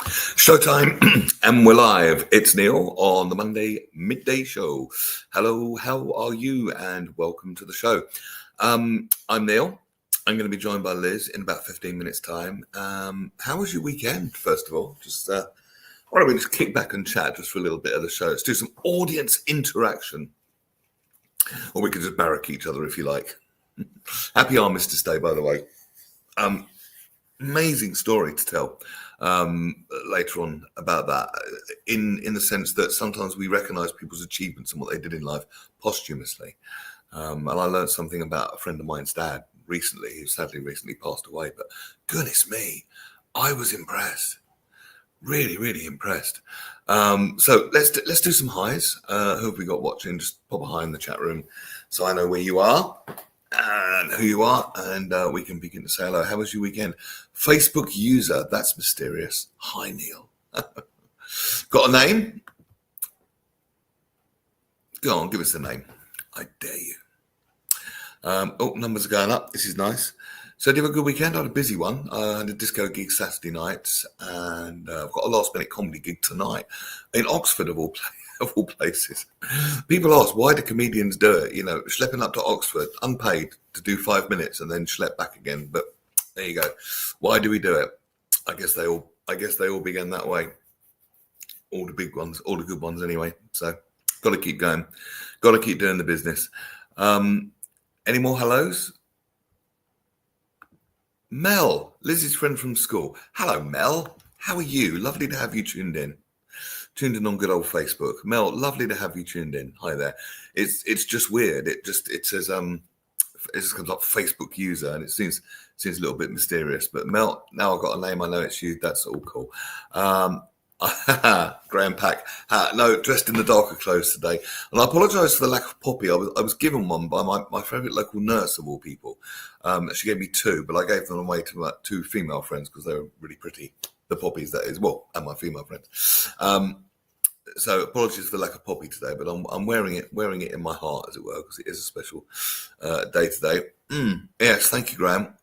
Showtime, and we're live. It's Neil on the Monday Midday Show. Hello, how are you? And welcome to the show. I'm Neil. I'm going to be joined by Liz in about 15 minutes' time. How was your weekend, first of all? Why don't we just kick back and chat just for a little bit of the show? Let's do some audience interaction. Or we could just barrack each other if you like. Happy Armistice Day, by the way. Amazing story to tell later on about that, in the sense that sometimes we recognise people's achievements and what they did in life posthumously. And I learned something about a friend of mine's dad recently, who sadly recently passed away. But goodness me, I was impressed. Really, really impressed. So let's do some highs. Who have we got watching? Just pop a hi in the chat room so I know where you are and who you are, and we can begin to say hello. How was your weekend? Facebook user, that's mysterious. Hi, Neil. Got a name? Go on, give us a name. I dare you. Numbers are going up. This is nice. So, did you have a good weekend? I had a busy one. I had a disco gig Saturday night, and I've got a last-minute comedy gig tonight in Oxford, of all places. People ask, why do comedians do it? You know, schlepping up to Oxford, unpaid, to do 5 minutes and then schlep back again. But there you go. Why do we do it? I guess they all began that way. All the big ones, all the good ones, anyway. So, got to keep going. Got to keep doing the business. Any more hellos? Mel, Liz's friend from school. Hello, Mel. How are you? Lovely to have you tuned in on good old Facebook. Mel, lovely to have you tuned in. Hi there. It's just weird. It says it just comes up Facebook user, and it seems a little bit mysterious. But Mel, now I've got a name. I know it's you. That's all cool. Graham Pack. No, dressed in the darker clothes today. And I apologise for the lack of poppy. I was given one by my favourite local nurse of all people. She gave me two, but I gave them away to two female friends because they were really pretty. The poppies, that is. Well, and my female friends. So apologies for the lack of poppy today, but I'm wearing it in my heart, as it were, because it is a special day today. Yes, thank you, Graham.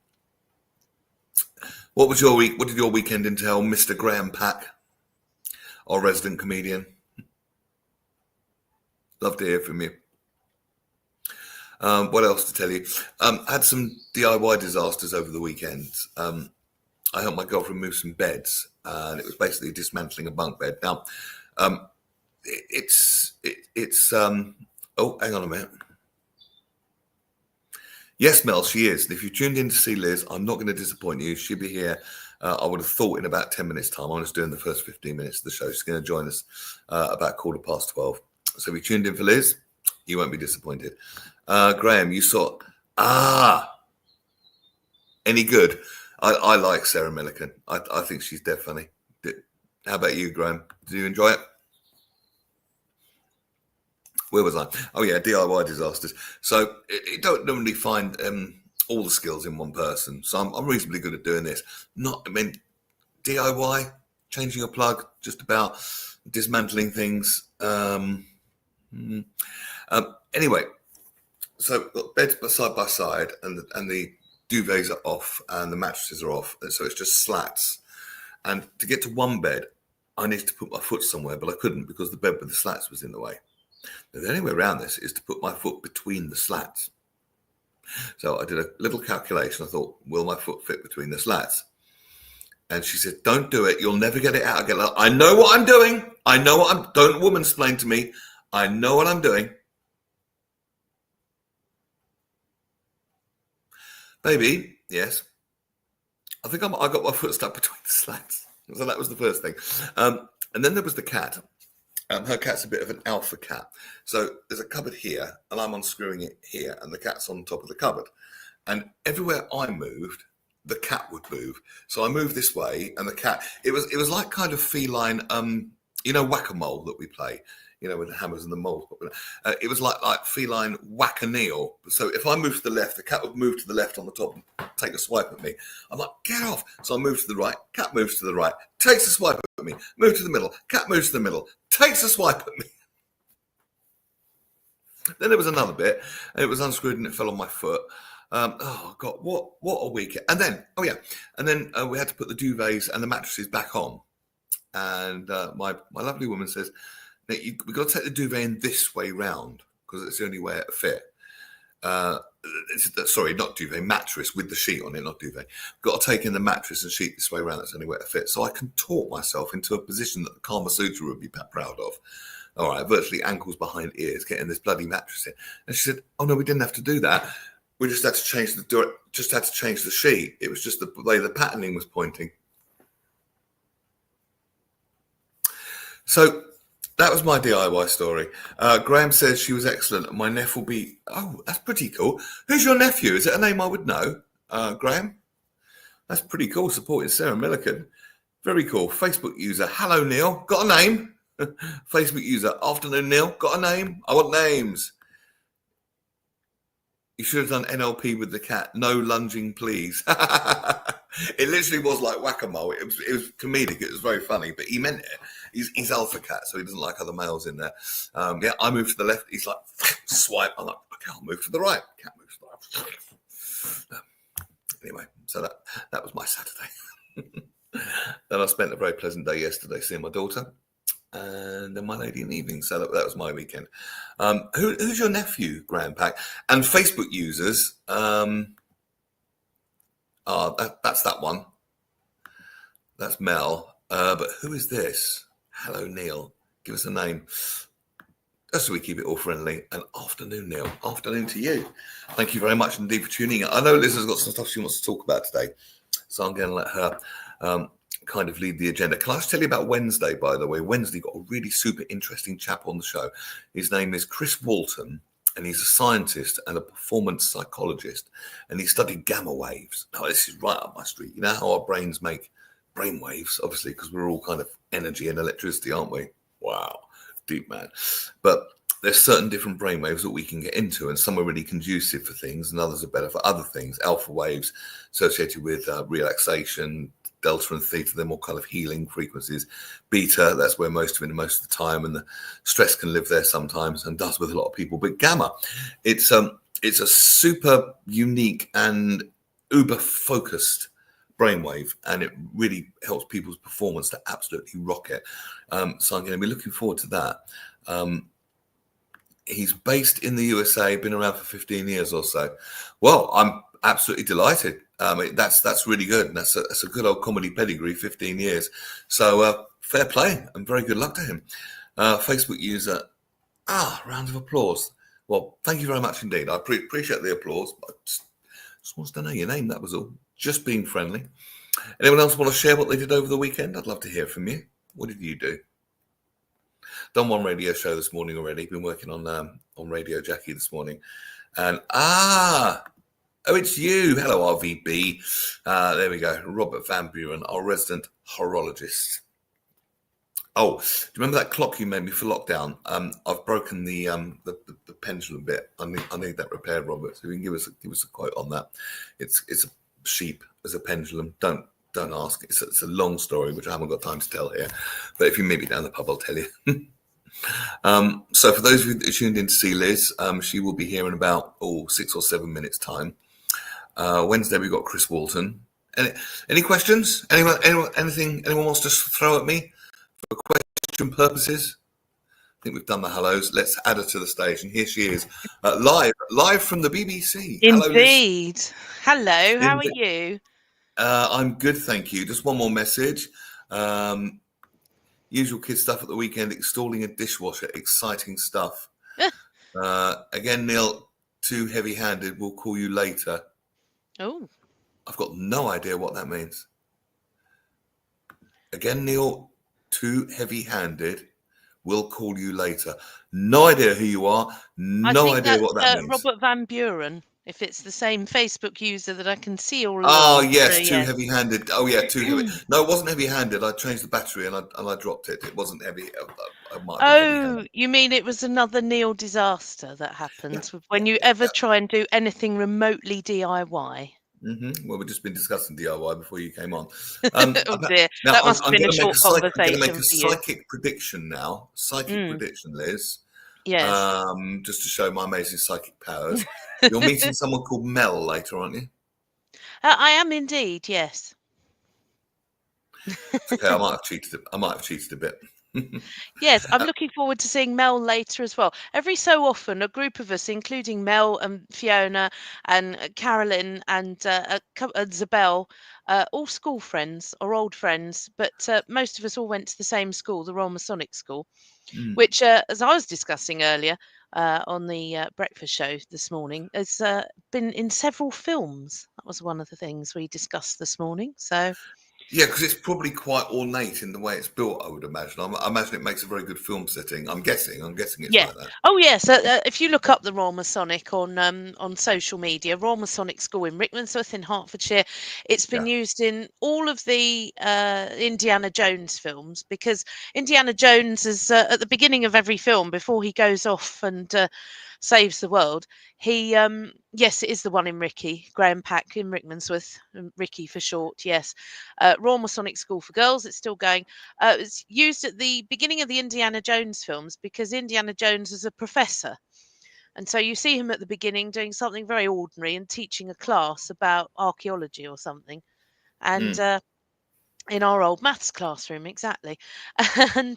What was your week? What did your weekend entail, Mr. Graham Pack, our resident comedian? Love to hear from you. What else to tell you? Had some DIY disasters over the weekend. I helped my girlfriend move some beds, and it was basically dismantling a bunk bed. Now, oh, hang on a minute. Yes, Mel, she is. And if you tuned in to see Liz, I'm not going to disappoint you. She'll be here, I would have thought, in about 10 minutes' time. I'm just doing the first 15 minutes of the show. She's going to join us about 12:15. So if you tuned in for Liz, you won't be disappointed. Graham, you saw... Any good? I like Sarah Millican. I think she's dead funny. How about you, Graham? Did you enjoy it? Where was I? Oh, yeah, DIY disasters. So you don't normally find all the skills in one person. So I'm reasonably good at doing this. DIY, changing a plug, just about dismantling things. Anyway, so got beds side by side, and the duvets are off, and the mattresses are off. And so it's just slats. And to get to one bed, I needed to put my foot somewhere, but I couldn't because the bed with the slats was in the way. The only way around this is to put my foot between the slats. So I did a little calculation. I thought, will my foot fit between the slats? And she said, don't do it. You'll never get it out again. I know what I'm doing. Don't woman-splain to me. I know what I'm doing. Baby, yes. I think I got my foot stuck between the slats. So that was the first thing. And then there was the cat. Her cat's a bit of an alpha cat. So there's a cupboard here, and I'm unscrewing it here, and the cat's on top of the cupboard. And everywhere I moved, the cat would move. So I moved this way, and the cat, it was like kind of feline, whack-a-mole that we play, with the hammers and the moles. It was like feline whack-a-kneel. So if I moved to the left, the cat would move to the left on the top and take a swipe at me. I'm like, get off. So I moved to the right, cat moves to the right, takes a swipe at me, move to the middle, cat moves to the middle, takes a swipe at me. Then there was another bit, and it was unscrewed and it fell on my foot. Oh God, what a week! And then, we had to put the duvets and the mattresses back on. and my lovely woman says, "Nick, we've got to take the duvet in this way round because it's the only way it'll fit." Sorry, not duvet, mattress with the sheet on it, not duvet. Got to take in the mattress and sheet this way around. That's the only way to fit. So I contort myself into a position that the Kama Sutra would be proud of. All right, virtually ankles behind ears, getting this bloody mattress in. And she said, "Oh no, we didn't have to do that. We just had to change the sheet. It was just the way the patterning was pointing." So that was my DIY story. Graham says she was excellent. My nephew will be... Oh, that's pretty cool. Who's your nephew? Is it a name I would know? Graham? That's pretty cool. Supporting Sarah Millican. Very cool. Facebook user. Hello, Neil. Got a name? Facebook user. Afternoon, Neil. Got a name? I want names. You should have done N.L.P with the cat. No lunging, please. It literally was like whack-a-mole. It was comedic. It was very funny, but he meant it. He's alpha cat, so he doesn't like other males in there. Yeah, I move to the left. He's like, swipe. I'm like, okay, I'll move to the right. Cat moves to the right. Anyway, so that was my Saturday. Then I spent a very pleasant day yesterday seeing my daughter, and then my lady in the evening. So that was my weekend. Who's your nephew, Graham Pack? And Facebook users, that's that one. That's Mel. But who is this? Hello, Neil. Give us a name. Just so we keep it all friendly. And afternoon, Neil. Afternoon to you. Thank you very much indeed for tuning in. I know Liz has got some stuff she wants to talk about today, so I'm going to let her kind of lead the agenda. Can I just tell you about Wednesday, by the way? Wednesday got a really super interesting chap on the show. His name is Chris Walton, and he's a scientist and a performance psychologist, and he studied gamma waves. Now, this is right up my street. You know how our brains make brain waves, obviously, because we're all kind of energy and electricity, aren't we? Wow, deep man. But there's certain different brain waves that we can get into, and some are really conducive for things, and others are better for other things. Alpha waves associated with relaxation, delta and theta, they're more kind of healing frequencies. Beta, that's where most of the time, and the stress can live there sometimes, and does with a lot of people. But gamma, it's a super unique and uber focused brainwave, and it really helps people's performance to absolutely rock it. So I'm going to be looking forward to that. He's based in the USA, been around for 15 years or so. Well, I'm absolutely delighted. That's really good. And that's a good old comedy pedigree, 15 years. So fair play and very good luck to him. Facebook user, round of applause. Well, thank you very much indeed. I appreciate the applause. I just wants to know your name, that was all. Just being friendly. Anyone else want to share what they did over the weekend? I'd love to hear from you. What did you do? Done one radio show this morning already. Been working on Radio Jackie this morning. And it's you. Hello, RVB. There we go. Robert Van Buren, our resident horologist. Oh, do you remember that clock you made me for lockdown? I've broken the pendulum bit. I need that repaired, Robert. So you can give us a quote on that. It's a sheep as a pendulum. Don't ask. It's a long story which I haven't got time to tell here. But if you meet me down the pub, I'll tell you. So for those of you that tuned in to see Liz, she will be here in about 6 or 7 minutes time. Wednesday we got Chris Walton. Any questions? Anyone wants to throw at me for question purposes? I think we've done the hellos. Let's add her to the stage, and here she is, live from the BBC. Indeed. Hello, how are you? I'm good, thank you. Just one more message. Usual kid stuff at the weekend, installing a dishwasher, exciting stuff. Again, Neil, too heavy-handed, we'll call you later. Oh. I've got no idea what that means. Again, Neil, too heavy-handed, we'll call you later. No idea who you are. No idea what that means. Robert Van Buren. If it's the same Facebook user that I can see all along. Oh, yes, too heavy-handed. Oh, yeah, too heavy. No, it wasn't heavy-handed. I changed the battery and I dropped it. It wasn't heavy. You mean it was another Neil disaster that happens when you ever try and do anything remotely DIY? Mm-hmm. Well, we've just been discussing DIY before you came on. Oh dear, now, that must have been a short conversation. I'm going to make a psychic prediction now. Prediction, Liz. Yes. Just to show my amazing psychic powers. You're meeting someone called Mel later, aren't you? I am indeed, yes. Okay, I might have cheated. I might have cheated a bit. Yes, I'm looking forward to seeing Mel later as well. Every so often, a group of us, including Mel and Fiona and Carolyn and Zabel, all school friends or old friends, but most of us all went to the same school, the Royal Masonic School, Mm. which, as I was discussing earlier on the breakfast show this morning, has been in several films. That was one of the things we discussed this morning. So. Yeah, because it's probably quite ornate in the way it's built. I would imagine. I imagine it makes a very good film setting. I'm guessing. I'm guessing it's Yeah. like that. Oh, yes. If you look up the Royal Masonic on social media, Royal Masonic School in Rickmansworth in Hertfordshire, it's been Yeah. used in all of the Indiana Jones films, because Indiana Jones is at the beginning of every film before he goes off and saves the world. He yes, it is the one in Ricky Graham Pack in Rickmansworth, Ricky for short. Yes, Royal Masonic School for Girls. It's still going. It's used at the beginning of the Indiana Jones films because Indiana Jones is a professor. And so you see him at the beginning doing something very ordinary and teaching a class about archaeology or something. And Mm. in our old maths classroom, exactly. And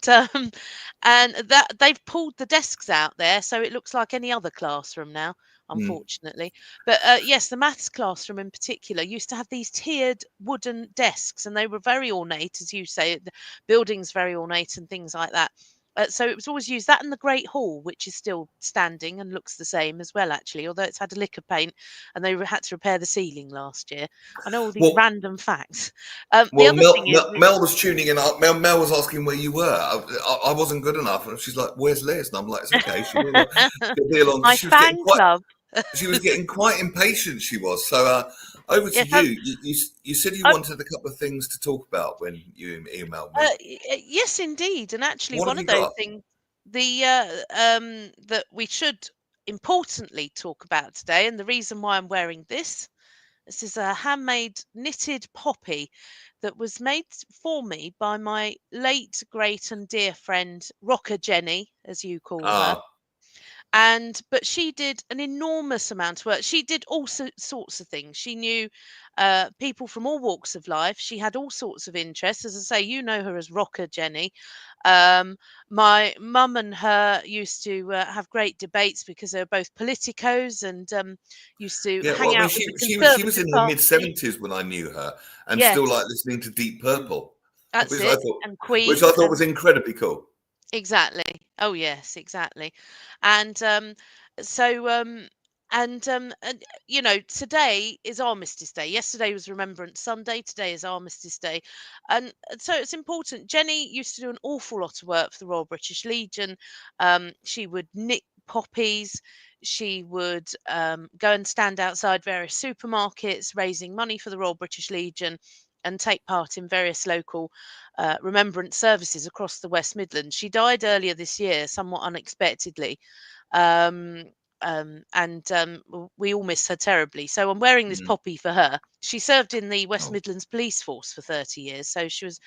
and that they've pulled the desks out there, so it looks like any other classroom now, Mm. unfortunately. But yes, the maths classroom in particular used to have these tiered wooden desks, and they were very ornate, as you say, the building's very ornate and things like that. So it was always used that in the Great Hall, which is still standing and looks the same as well, actually, although it's had a lick of paint and they had to repair the ceiling last year. I know all these Well, random facts. The well, other thing is, Mel was tuning in. Mel was asking where you were. I wasn't good enough, and she's like, "Where's Liz?" And I'm like, "It's okay. She'll be along." She'll be along. my fan club. She was getting quite impatient. She was. So over to Yes, you. You said you I'm, wanted a couple of things to talk about when you emailed me. yes, indeed, and actually, What have one of you those got? things, the that we should importantly talk about today, and the reason why I'm wearing this is a handmade knitted poppy that was made for me by my late great and dear friend Rocker Jenny, as you call her. Ah, And but she did an enormous amount of work. She did all sorts of things. She knew people from all walks of life. She had all sorts of interests. As I say, you know her as Rocker Jenny. um, my mum and her used to have great debates because they were both politicos and used to yeah. hang Well, I mean, out with the she was Conservative in her Party. mid-70s when I knew her, and still Yes, like listening to Deep Purple, that's which I it. thought, And Queen was and incredibly cool. exactly. Oh yes, exactly. And so and you know, today is Armistice Day. Yesterday was Remembrance Sunday. Today is Armistice Day, and so it's important. Jenny used to do an awful lot of work for the Royal British Legion. She would knit poppies. She would go and stand outside various supermarkets, raising money for the Royal British Legion, and take part in various local remembrance services across the West Midlands. She died earlier this year, somewhat unexpectedly, um, and we all miss her terribly. So I'm wearing this Mm. poppy for her. She served in the West Oh. Midlands Police Force for 30 years, so she was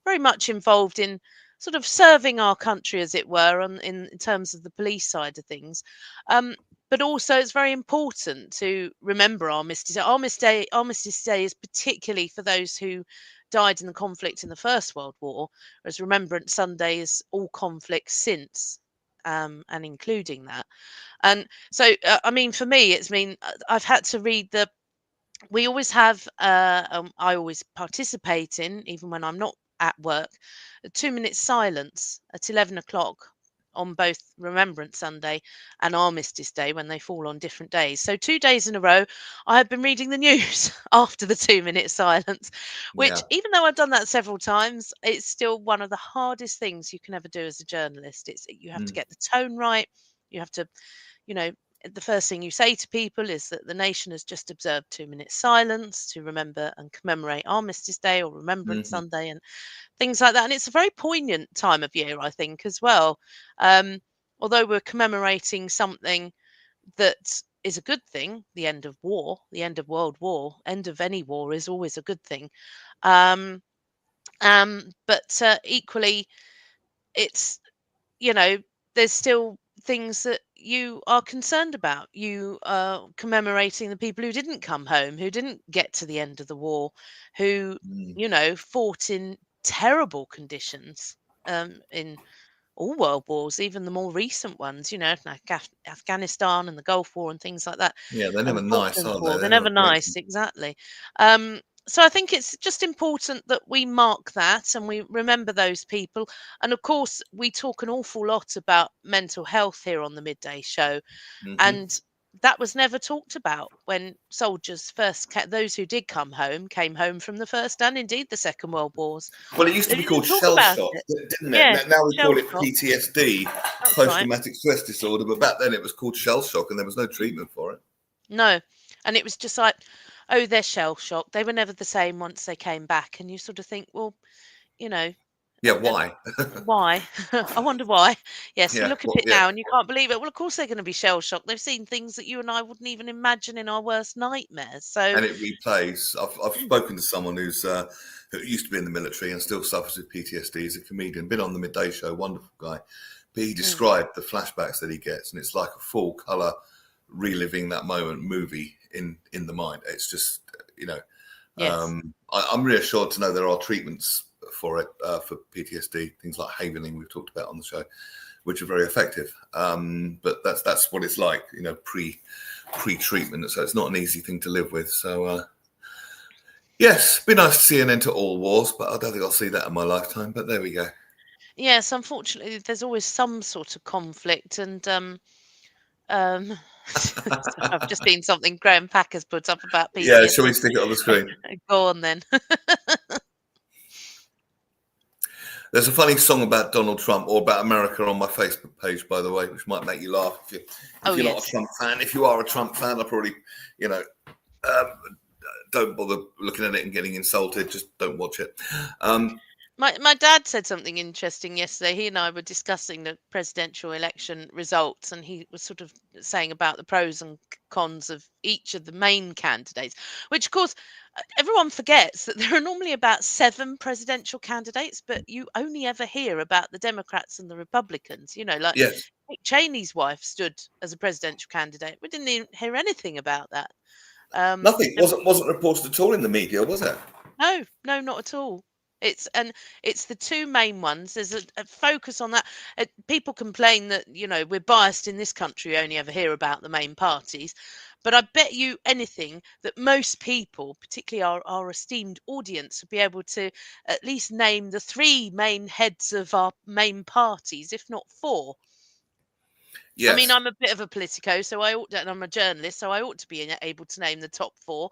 very much involved in sort of serving our country, as it were, in terms of the police side of things. Um, but also, it's very important to remember Armistice Day. Armistice Day is particularly for those who died in the conflict in the First World War, whereas Remembrance Sunday is all conflicts since, and including that. And so, I mean, for me, it's mean I've had to read the. We always have. I always participate in, even when I'm not at work, a 2 minute silence at 11 o'clock on both Remembrance Sunday and Armistice Day when they fall on different days. So 2 days in a row, I have been reading the news after the 2 minute silence, which, Yeah. even though I've done that several times, it's still one of the hardest things you can ever do as a journalist. It's you have to Mm. get the tone right. You have to, you know, the first thing you say to people is that the nation has just observed 2 minutes silence to remember and commemorate Armistice Day or Remembrance Hmm. Sunday and things like that. And it's a very poignant time of year, I think, as well. Um, Although we're commemorating something that is a good thing, the end of war, the end of World War, end of any war is always a good thing. Um, but equally, it's, you know, there's still things that you are concerned about. You are commemorating the people who didn't come home, who didn't get to the end of the war, who, Mm. you know, fought in terrible conditions in all world wars, even the more recent ones, like Afghanistan and the Gulf War and things like that, Yeah, they're and never the nice, Falklands are they? War. They're They're never never pleasant. nice, exactly. So I think it's just important that we mark that and we remember those people. And of course, we talk an awful lot about mental health here on the Midday Show, Hmm. and that was never talked about when soldiers first those who did come home came home from the First and indeed the Second World Wars. Well, it used They to be didn't called talk shell about shock, it. didn't it? Yes, Now we shell call it shock. PTSD, That's post right. traumatic stress disorder. But back then it was called shell shock, and there was no treatment for it. No. And it was just like, oh, they're shell shocked. They were never the same once they came back. And you sort of think, well, you know, Yeah, why? why? I wonder why. Yes, we Yeah, look at well, it yeah. now and you can't believe it. Well, of course they're going to be shell shocked. They've seen things that you and I wouldn't even imagine in our worst nightmares. So, And it replays. I've spoken to someone who used to be in the military and still suffers with PTSD. He's a comedian, been on the Midday Show, wonderful guy. But he mm, described the flashbacks that he gets, and it's like a full color reliving that moment movie in the mind. It's just yes, I'm reassured to know there are treatments for it for PTSD, things like havening we've talked about on the show, which are very effective. But that's what it's like, pre-treatment. So it's not an easy thing to live with. So yes, be nice to see an end to all wars, but I don't think I'll see that in my lifetime. But there we go. yes, unfortunately, there's always some sort of conflict. And um, so I've just seen something Graham Packer's put up about Yeah, shall we PTSD. stick it on the screen? Go on then. There's a funny song about Donald Trump or about America on my Facebook page, by the way, which might make you laugh if Oh, you're not a yes. Trump fan. If you are a Trump fan, I probably, um, don't bother looking at it and getting insulted. Just don't watch it. My dad said something interesting yesterday. He and I were discussing the presidential election results, and he was sort of saying about the pros and cons of each of the main candidates, which, of course, everyone forgets that there are normally about 7 presidential candidates, but you only ever hear about the Democrats and the Republicans. Like Yes, Dick Cheney's wife stood as a presidential candidate. We didn't even hear anything about that. nothing There wasn't reported at all in the media, was it? No, no, not at all. It's the two main ones. There's a focus on that. People complain that we're biased in this country. We only ever hear about the main parties, but I bet you anything that most people, particularly our esteemed audience, will be able to at least name the 3 main heads of our main parties, if not 4. I mean, Yes, I'm a bit of a politico, so and I'm a journalist, so I ought to be able to name the top 4,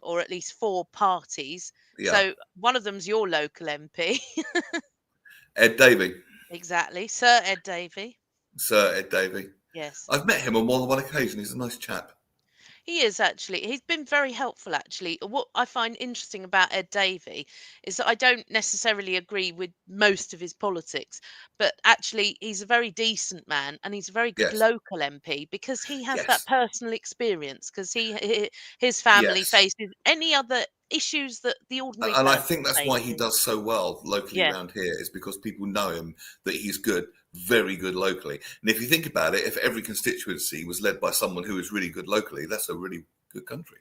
or at least 4 parties. yeah. So one of them's your local MP. Ed Davey, Exactly. Sir Ed Davey. Sir Ed Davey. Yes. I've met him on more than one occasion. He's a nice chap. He is actually. He's been very helpful actually. What I find interesting about Ed Davey is that I don't necessarily agree with most of his politics, but actually he's a very decent man and he's a very good Yes, local MP because he has that yes, personal experience because his family yes. faces any other issues that the ordinary And I person think that's why he faces. does so well locally Yeah. around here is because people know him, that he's good, very good locally. And if you think about it, if every constituency was led by someone who is really good locally, that's a really good country.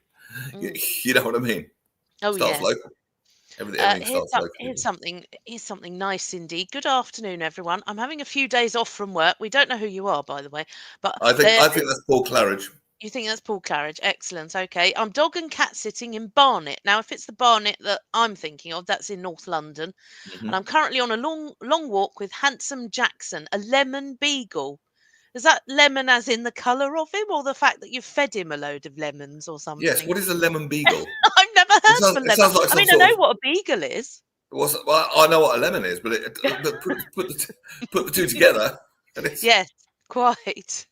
You, Mm. you know what I mean? Oh Starts yes. local. Everything Here's, starts some, locally. here's something nice indeed. Good afternoon, everyone. I'm having a few days off from work. We don't know who you are, by the way, but I think there. I think that's Paul Claridge. You think that's Paul Claridge? Excellent. Okay, I'm dog and cat sitting in Barnet. Now, if it's the Barnet that I'm thinking of, that's in North London, and I'm Hmm. currently on a long walk with handsome Jackson, a lemon beagle. Is that lemon as in the colour of him, or the fact that you've fed him a load of lemons or Yes. something? What is a lemon beagle? I've never It heard of sounds, a it lemon. sounds like I some mean, I sort know of. what a beagle is. Well, I know what a lemon is, but put the two together, and it's. Yes, quite.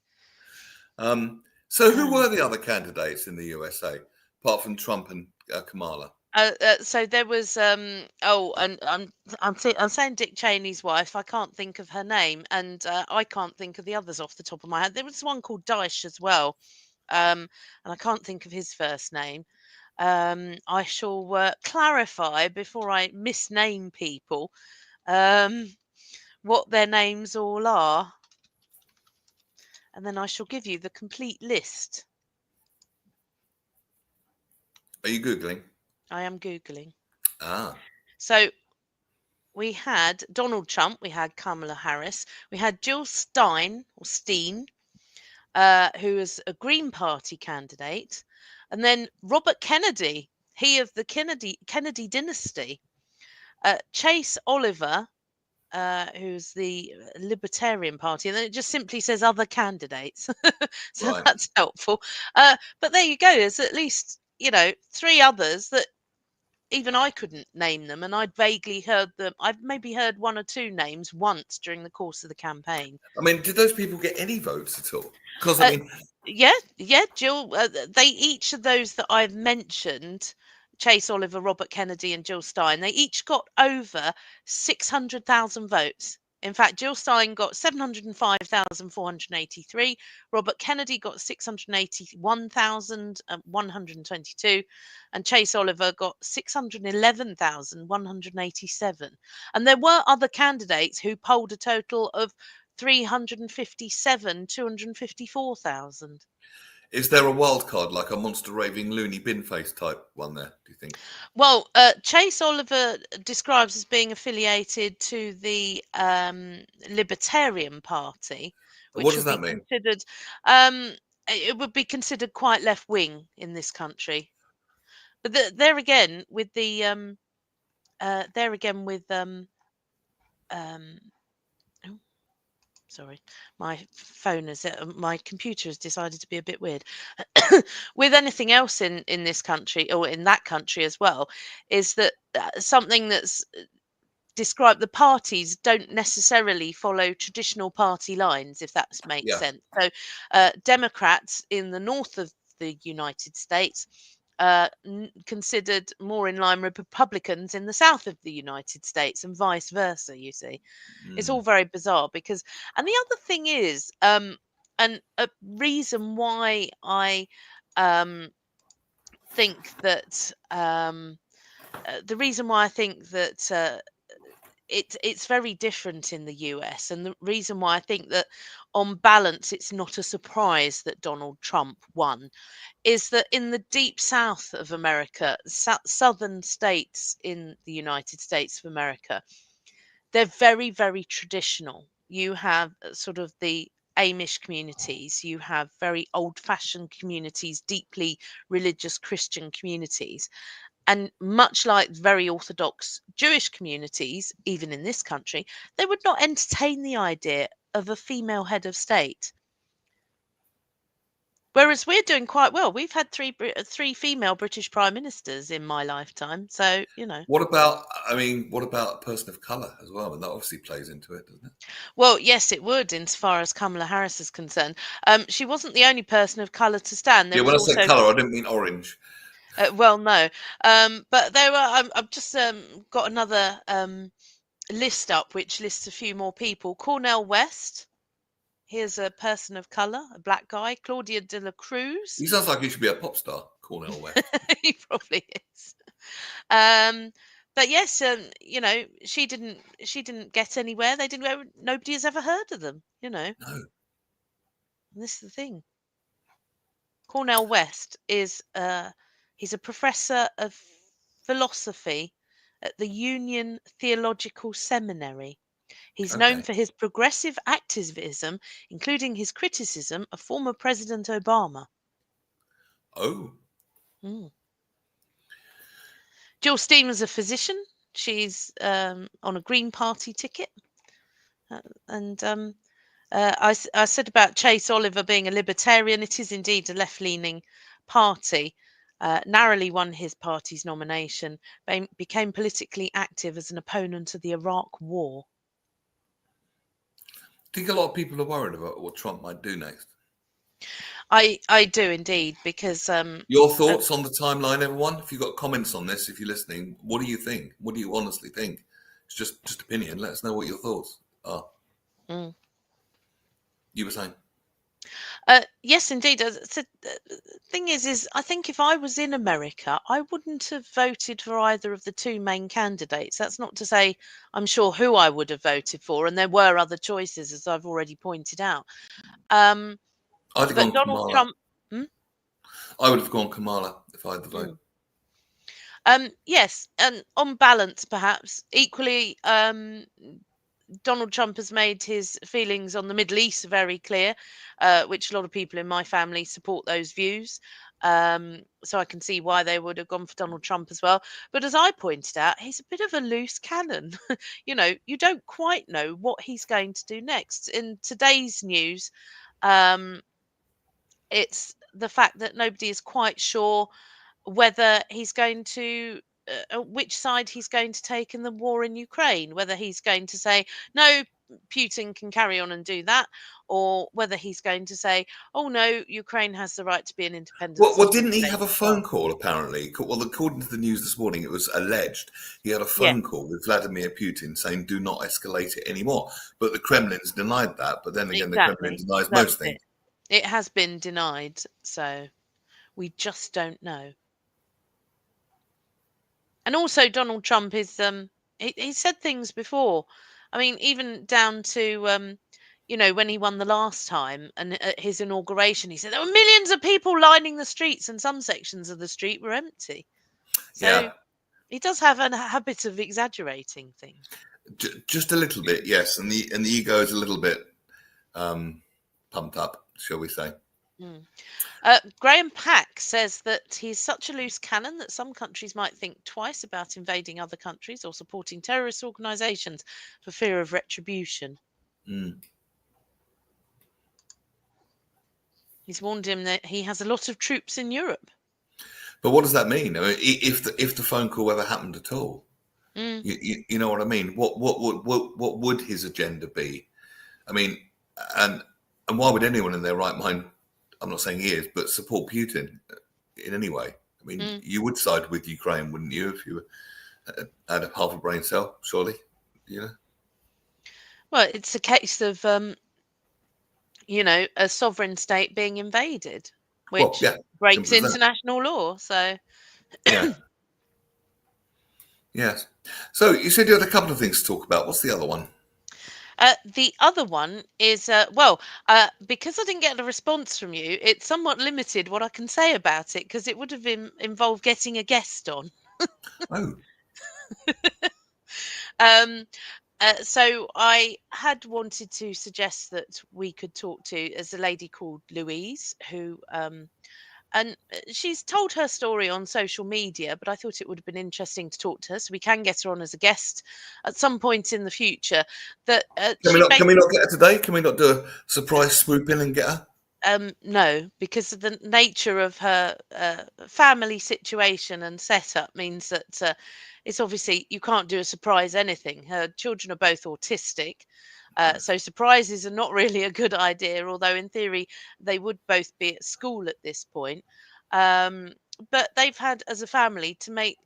So who Uh, were the other candidates in the USA apart from Trump and Kamala? so there was and I'm saying Dick Cheney's wife. I can't think of her name, and I can't think of the others off the top of my head. There was one called Dyche as well, and I can't think of his first name. I shall clarify before I misname people um, what their names all are, and then I shall give you the complete list. Are you googling? I am googling. Ah, So we had Donald Trump, we had Kamala Harris, we had Jill Stein, who is a Green Party candidate, and then Robert Kennedy, he of the Kennedy dynasty, Chase Oliver, who's the Libertarian Party, and then it just simply says other candidates. So Right. that's helpful. But there you go. There's at least, 3 others that even I couldn't name them, and I'd vaguely heard them. I've maybe heard 1 or 2 names once during the course of the campaign. I mean, did those people get any votes at all? Because, I Uh, mean, yeah, Jill. They each of those that I've mentioned, Chase Oliver, Robert Kennedy, and Jill Stein, they each got over 600,000 votes. In fact, Jill Stein got 705,483. Robert Kennedy got 681,122, and Chase Oliver got 611,187. And there were other candidates who polled a total of 254,000. is there a wild card, like a monster raving loony bin face type one there, do you think? Well, Chase Oliver describes as being affiliated to the Libertarian Party, What which does would that be mean? considered it would be considered quite left wing in this country. But there again with the there again with oh, sorry, my my computer has decided to be a bit weird. With anything else in this country or in that country as well, is that something that's described, the parties don't necessarily follow traditional party lines, if that makes Yeah. sense. So Democrats in the north of the United States considered more in line with Republicans in the south of the United States, and vice versa. You see, it's all Mm. very bizarre because, and the other thing is, and a reason why I think that the reason why I think that it's very different in the US, and the reason why I think that on balance it's not a surprise that Donald Trump won is that in the deep south of America, southern states in the United States of America, they're very, very traditional. You have sort of the Amish communities, you have very old fashioned communities, deeply religious Christian communities. And much like very Orthodox Jewish communities, even in this country, they would not entertain the idea of a female head of state. Whereas we're doing quite well. We've had three female British prime ministers in my lifetime. So, What about, I mean, what about a person of colour as well? And that obviously plays into it, doesn't it? Well, yes, it would, insofar as Kamala Harris is concerned. She wasn't the only person of colour to stand. There Yeah, was when I said also, colour, I didn't mean orange. well, no, but there were. I've just got another list up, which lists a few more people. Cornel West. Here's a person of colour, a black guy. Claudia de la Cruz. He sounds like he should be a pop star, Cornel West. He probably is. Um, but yes, she didn't get anywhere. They didn't. Nobody has ever heard of them. No. And this is the thing. Cornel West is he's a professor of philosophy at the Union Theological Seminary. He's known Okay. for his progressive activism, including his criticism of former President Obama. Oh. Mm. Jill Stein was a physician. She's on a Green Party ticket. And I said about Chase Oliver being a libertarian. It is indeed a left-leaning party. Narrowly won his party's nomination, became politically active as an opponent of the Iraq War. I think a lot of people are worried about what Trump might do next. I do indeed, because Your thoughts on the timeline, everyone? If you've got comments on this, if you're listening, what do you think? What do you honestly think? It's just opinion. Let us know what your thoughts are. Mm. You were saying? Yes, indeed. The thing is I think if I was in America, I wouldn't have voted for either of the 2 main candidates. That's not to say I'm sure who I would have voted for, and there were other choices, as I've already pointed out. I'd have But gone Donald Kamala. Trump. I would have gone Kamala if I had the vote. Yes, and on balance, perhaps equally, Donald Trump has made his feelings on the Middle East very clear, which a lot of people in my family support those views. So I can see why they would have gone for Donald Trump as well. But as I pointed out, he's a bit of a loose cannon. You don't quite know what he's going to do next. In today's news, um, it's the fact that nobody is quite sure whether he's going to which side he's going to take in the war in Ukraine, whether he's going to say no, Putin can carry on and do that, or whether he's going to say, oh no, Ukraine has the right to be an independent Well, sovereign didn't he state have a as well. phone call, apparently? Well, according to the news this morning, it was alleged he had a Yeah, phone call with Vladimir Putin saying, do not escalate it anymore. But the Kremlin's denied that. But then again, the Kremlin exactly. denies That's most things. it. It has been denied, so we just don't know. And also, Donald Trump is he said things before. I mean, even down to when he won the last time and at his inauguration, he said there were millions of people lining the streets, and some sections of the street were empty. Yeah, So he does have a habit of exaggerating things. just a little bit, yes. And the ego is a little bit pumped up, shall we say. Mm. Graham Pack says that he's such a loose cannon that some countries might think twice about invading other countries or supporting terrorist organisations for fear of retribution. Mm. He's warned him that he has a lot of troops in Europe. But what does that mean? I mean, if the phone call ever happened at all, you know what I mean? What would his agenda be? I mean, and why would anyone in their right mind, I'm not saying he is, but support Putin in any way? I mean, you would side with Ukraine, wouldn't you, if you had half a brain cell, surely? Well, it's a case of, a sovereign state being invaded, Well, which yeah, breaks simple as that. international law. So, Yeah. Yes. So you said you had a couple of things to talk about. What's the other one? the other one is, because I didn't get a response from you, it's somewhat limited what I can say about it because it would have involved getting a guest on. Oh, Um, so I had wanted to suggest that we could talk to as a lady called Louise, who and she's told her story on social media, but I thought it would have been interesting to talk to her, so we can get her on as a guest at some point in the future. That she can we basically not get her today? Can we not do a surprise swoop in and get her? no, because of the nature of her family situation and setup means that it's obviously you can't do a surprise anything. Her children are both autistic, so surprises are not really a good idea. Although in theory they would both be at school at this point. Um, but they've had, as a family,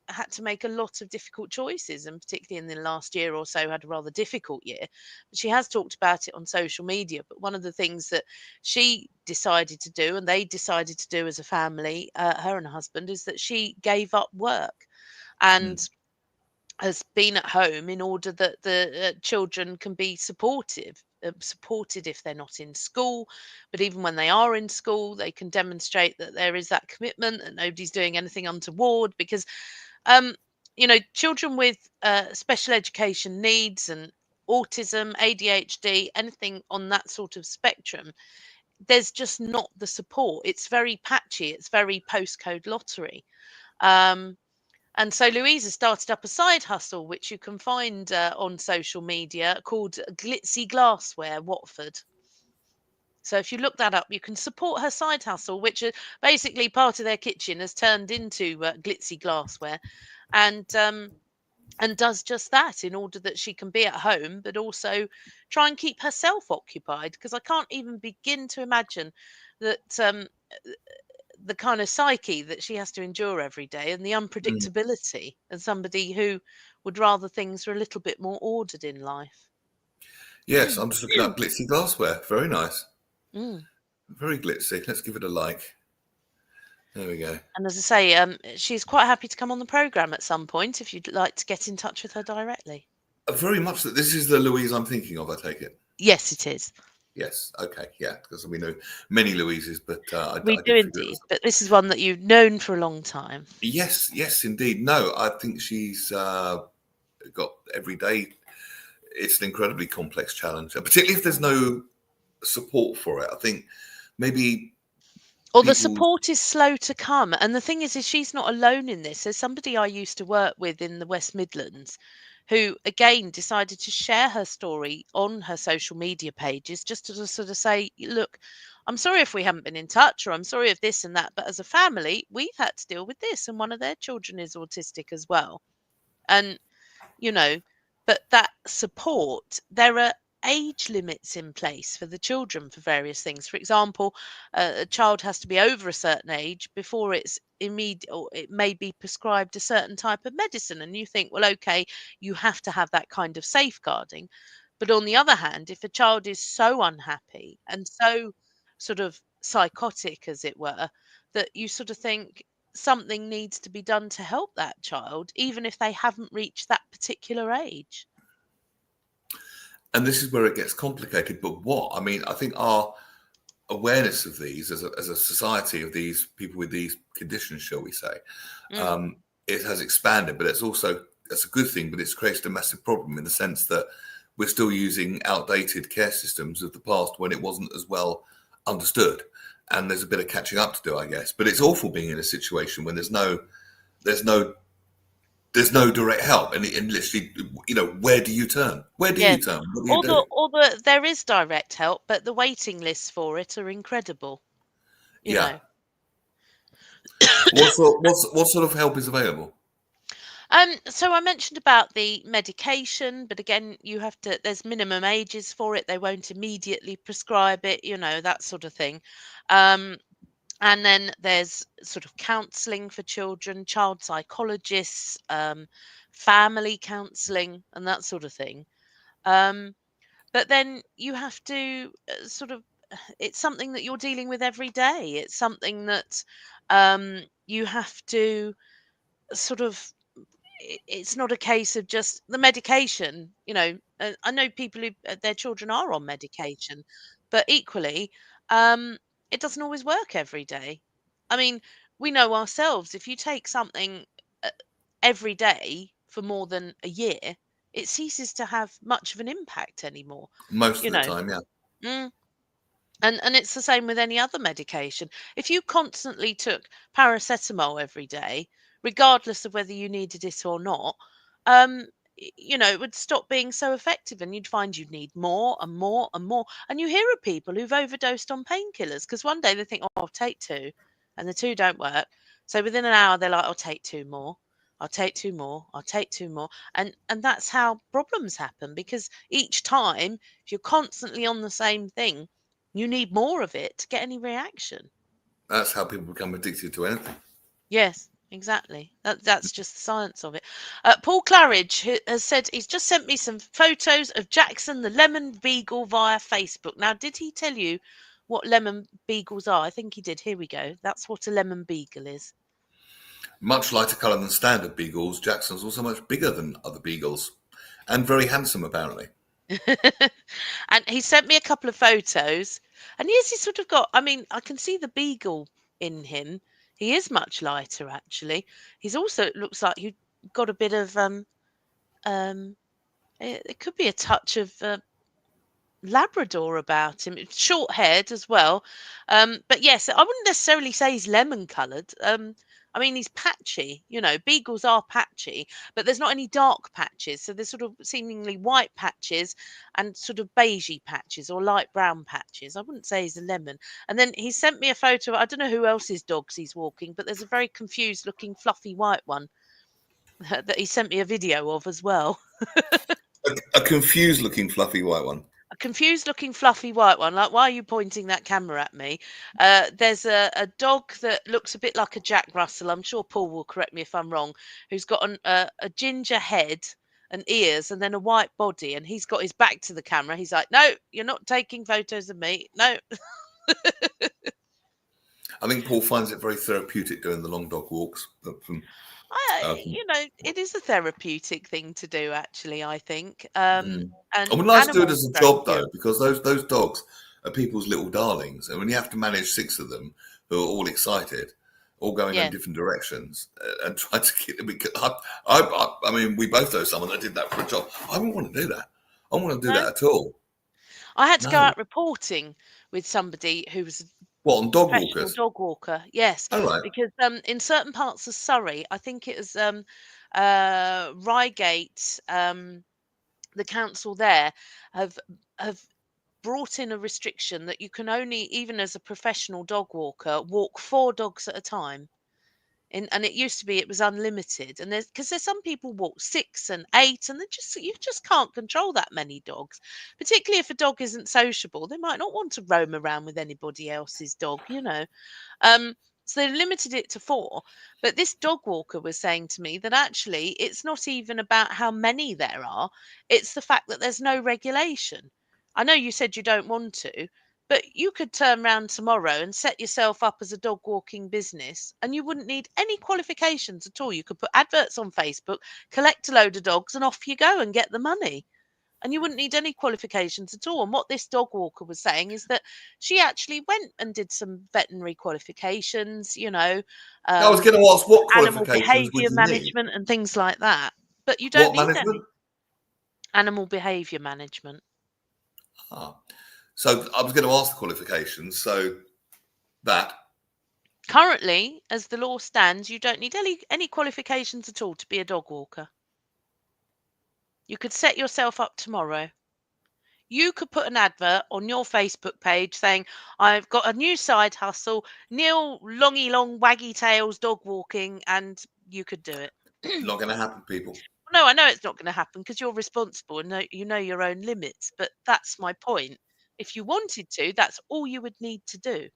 had to make a lot of difficult choices, and particularly in the last year or so, had a rather difficult year. But she has talked about it on social media. But one of the things that she decided to do, and they decided to do as a family, her and her husband, is that she gave up work and has been at home in order that the children can be supported if they're not in school, but even when they are in school they can demonstrate that there is that commitment, that nobody's doing anything untoward, because um children with special education needs and autism, ADHD, anything on that sort of spectrum, there's just not the support. It's very patchy, it's very postcode lottery. um and so Louisa started up a side hustle, which you can find on social media, called Glitzy Glassware Watford. So if you look that up, you can support her side hustle, which basically part of their kitchen has turned into Glitzy Glassware, and does just that in order that she can be at home, but also try and keep herself occupied. Because I can't even begin to imagine that the kind of psyche that she has to endure every day and the Mm. unpredictability, and somebody who would rather things were a little bit more ordered in life. Yes, I'm just looking up glitzy glassware. Very nice. Mm. Very glitzy. Let's give it a like. There we go. And as I say, she's quite happy to come on the programme at some point if you'd like to get in touch with her directly. Very much that this is the Louise I'm thinking of, I take it. Yes, it is. Yes. Okay. Yeah. Because we know many Louises, but I We do did figure it indeed, was. but this is one that you've known for a long time. Yes. Yes, indeed. No, I think she's got every day. It's an incredibly complex challenge, and particularly if there's no support for it. I think maybe Or the people. support is slow to come. And the thing is she's not alone in this. There's somebody I used to work with in the West Midlands who, again, decided to share her story on her social media pages just to sort of say, look, I'm sorry if we haven't been in touch, or I'm sorry if this and that, but as a family, we've had to deal with this. And one of their children is autistic as well. And you know, but that support, there are age limits in place for the children for various things. For example, a child has to be over a certain age before it's immediate, or it may be prescribed a certain type of medicine. And you think, well, okay, you have to have that kind of safeguarding. But on the other hand, if a child is so unhappy and so sort of psychotic, as it were, that you sort of think something needs to be done to help that child, even if they haven't reached that particular age. And this is where it gets complicated. But what I mean, I think our awareness of these as a society, of these people with these conditions, shall we say, Mm. it has expanded. But that's a good thing. But it's created a massive problem in the sense that we're still using outdated care systems of the past when it wasn't as well understood. And there's a bit of catching up to do, I guess. But it's awful being in a situation when there's no direct help, and literally, where do you turn? Where do Yes. you turn? What do you do? Although there is direct help, but the waiting lists for it are incredible. You Yeah. know. What sort of help is available? So I mentioned about the medication, but again, there's minimum ages for it. They won't immediately prescribe it, that sort of thing. Um, And then there's sort of counselling for children, child psychologists, family counselling, and that sort of thing. Um, but then you have to it's something that you're dealing with every day. It's something that you have to sort of, it's not a case of just the medication. I know people who their children are on medication, but equally, um, it doesn't always work every day. I mean, we know ourselves, if you take something uh, every day for more than a year, it ceases to have much of an impact anymore. Most you of the know time, yeah. mm. And it's the same with any other medication. If you constantly took paracetamol every day, regardless of whether you needed it or not, it would stop being so effective, and you'd find you'd need more and more and more. And you hear of people who've overdosed on painkillers because one day they think, oh, I'll take two, and the two don't work. So within an hour, they're like, I'll take two more. I'll take two more. I'll take two more. And that's how problems happen, because each time, if you're constantly on the same thing, you need more of it to get any reaction. That's how people become addicted to anything. Yes, exactly. That's just the science of it. Paul Claridge has said he's just sent me some photos of Jackson the lemon beagle via Facebook. Now, did he tell you what lemon beagles are? I think he did. Here we go. That's what a lemon beagle is. Much lighter colour than standard beagles, Jackson's also much bigger than other beagles, and very handsome, apparently. And he sent me a couple of photos. And yes, he's sort of got, I mean, I can see the beagle in him. He is much lighter, actually. He's also, it looks like he got a bit of it could be a touch of Labrador about him. It's short haired as well. But yes, I wouldn't necessarily say he's lemon coloured. I mean, he's patchy. Beagles are patchy, but there's not any dark patches. So there's sort of seemingly white patches and sort of beigey patches or light brown patches. I wouldn't say he's a lemon. And then he sent me a photo. I don't know who else's dogs he's walking, but there's a very confused looking fluffy white one that he sent me a video of as well. A confused-looking fluffy white one. A confused looking fluffy white one. Like, why are you pointing that camera at me? There's a dog that looks a bit like a Jack Russell. I'm sure Paul will correct me if I'm wrong. Who's got a ginger head and ears and then a white body, and he's got his back to the camera. He's like, no, you're not taking photos of me. No. I think Paul finds it very therapeutic doing the long dog walks. It is a therapeutic thing to do, actually, I think. I And would like to do it animals as are a very job, cute. though, because those dogs are people's little darlings, and when you have to manage 6 of them who are all excited, all going in Yeah. different directions, and try to get them. I mean, we both know someone that did that for a job. I wouldn't want to do that. I don't want to do No, that at all. I had to go No. out reporting with somebody who was a What, on dog professional walkers? dog walker. Yes, All right. because in certain parts of Surrey, I think it was Reigate, the council there have have brought in a restriction that you can only, even as a professional dog walker, walk 4 dogs at a time. And it used to be it was unlimited, and there's some people walk 6 and 8, and you just can't control that many dogs, particularly if a dog isn't sociable. They might not want to roam around with anybody else's dog. um so they limited it to 4. But this dog walker was saying to me that actually it's not even about how many there are, it's the fact that there's no regulation. I know you said you don't want to, but you could turn around tomorrow and set yourself up as a dog walking business, and you wouldn't need any qualifications at all. You could put adverts on Facebook, collect a load of dogs, and off you go and get the money. And you wouldn't need any qualifications at all. And what this dog walker was saying is that she actually went and did some veterinary qualifications, I was going to ask, what animal qualifications would behavior you need? management and things like that. But you don't What need any. management? Animal behavior management. Ah. So I was going to ask the qualifications. So that. Currently, as the law stands, you don't need any qualifications at all to be a dog walker. You could set yourself up tomorrow. You could put an advert on your Facebook page saying, I've got a new side hustle, Neil Longy Long Waggy Tails dog walking, and you could do it. Not going to happen, people. No, I know it's not going to happen because you're responsible and you know your own limits, but that's my point. If you wanted to, that's all you would need to do.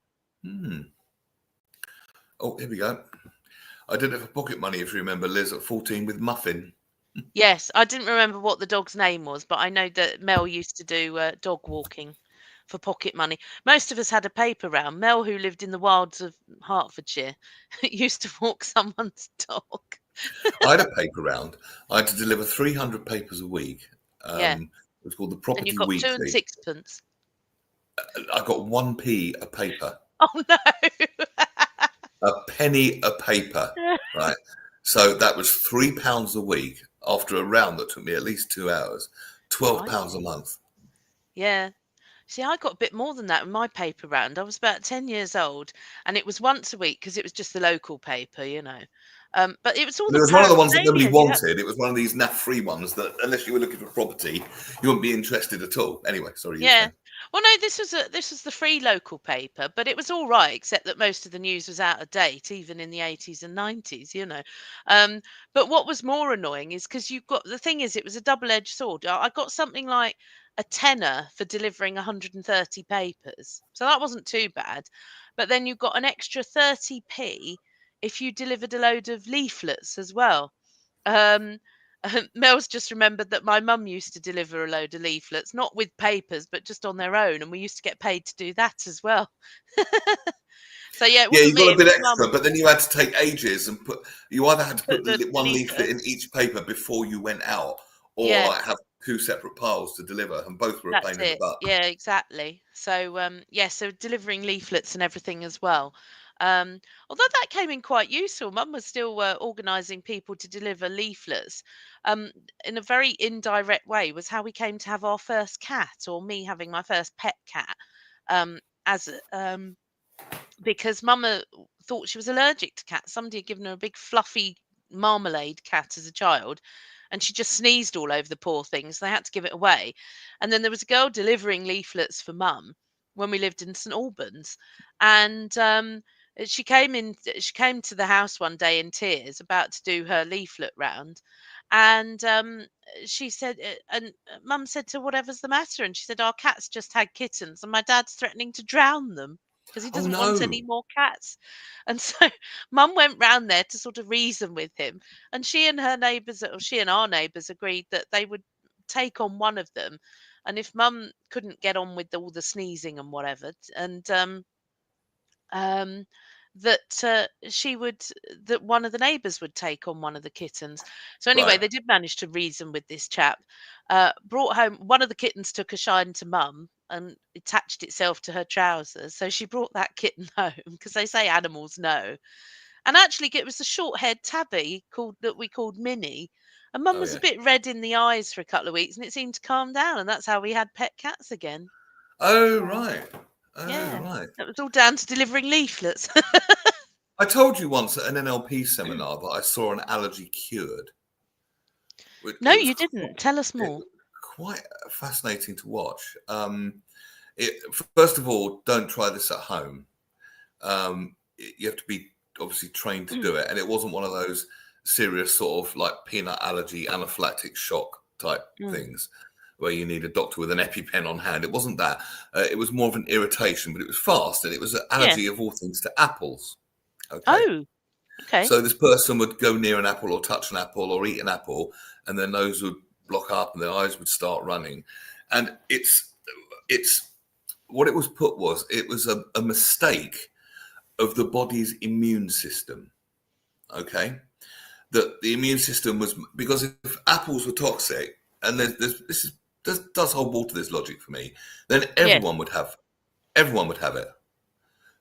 Oh, here we go. I did it for pocket money, if you remember, Liz, at 14 with Muffin. Yes, I didn't remember what the dog's name was, but I know that Mel used to do dog walking for pocket money. Most of us had a paper round. Mel, who lived in the wilds of Hertfordshire, used to walk someone's dog. I had a paper round. I had to deliver 300 papers a week. Yeah, It was called the and you Property got 2 and Weekly. 6pence. I got 1p a paper. Oh no! A penny a paper, right? So that was £3 a week after a round that took me at least 2 hours. £12 a month. Yeah. See, I got a bit more than that in my paper round. I was about 10 years old, and it was once a week because it was just the local paper. But it was all And it the was one of the ones that nobody paraphernalia. wanted. It was one of these naff-free ones that, unless you were looking for property, you wouldn't be interested at all. Anyway, sorry, you were Yeah. saying. Well, no, this was the free local paper, but it was all right, except that most of the news was out of date, even in the 80s and 90s. But what was more annoying is because the thing is, it was a double-edged sword. I got something like a tenner for delivering 130 papers, so that wasn't too bad. But then you got an extra 30p if you delivered a load of leaflets as well. Um, Mel's just remembered that my mum used to deliver a load of leaflets, not with papers, but just on their own, and we used to get paid to do that as well. So yeah, it Yeah, wasn't you me; got a it bit was mum. extra, but then you had to take ages and you either had to Put put the one leaflet leaflet. in each paper before you went out, or Yeah, like have 2 separate piles to deliver, and both were a that's pain in the it. butt. Yeah, exactly. So yeah, so delivering leaflets and everything as well. Um, Although that came in quite useful. Mum was still organising people to deliver leaflets. Um, in a very indirect way, was how we came to have our first cat, or me having my first pet cat. Um, as a, because Mama thought she was allergic to cats. Somebody had given her a big fluffy marmalade cat as a child, and she just sneezed all over the poor thing, so they had to give it away. And then there was a girl delivering leaflets for Mum when we lived in St Albans, and she came in. She came to the house one day in tears, about to do her leaflet round, and she said, and Mum said to her, "Whatever's the matter?" And she said, "Our cat's just had kittens, and my dad's threatening to drown them because he Oh doesn't want any no! more cats." And so Mum went round there to sort of reason with him, and she and her neighbours, or she and our neighbours, agreed that they would take on one of them, and if Mum couldn't get on with all the sneezing and whatever, and um, that one of the neighbours would take on one of the kittens. So anyway, Right. they did manage to reason with this chap. Brought home one of the kittens, took a shine to mum and attached itself to her trousers. So she brought that kitten home because they say animals know. And actually, it was a short-haired tabby we called Minnie. And mum Oh was a yeah. bit red in the eyes for a couple of weeks, and it seemed to calm down, and that's how we had pet cats again. Oh right. Oh Yeah, right. that was all down to delivering leaflets. I told you once at an NLP seminar that I saw an allergy cured. No, It was you didn't. Tell us more. quite fascinating to watch. First of all, don't try this at home. You have to be obviously trained to do it, and it wasn't one of those serious sort of like peanut allergy anaphylactic shock type things where you need a doctor with an EpiPen on hand. It wasn't that. It was more of an irritation, but it was fast, and it was an allergy of all things to apples. Okay. Oh, okay. So this person would go near an apple or touch an apple or eat an apple, and their nose would block up and their eyes would start running. And it's what it was put was it was a mistake of the body's immune system. Okay, that the immune system was, because if apples were toxic, and this does hold water, this logic for me, then everyone would have it,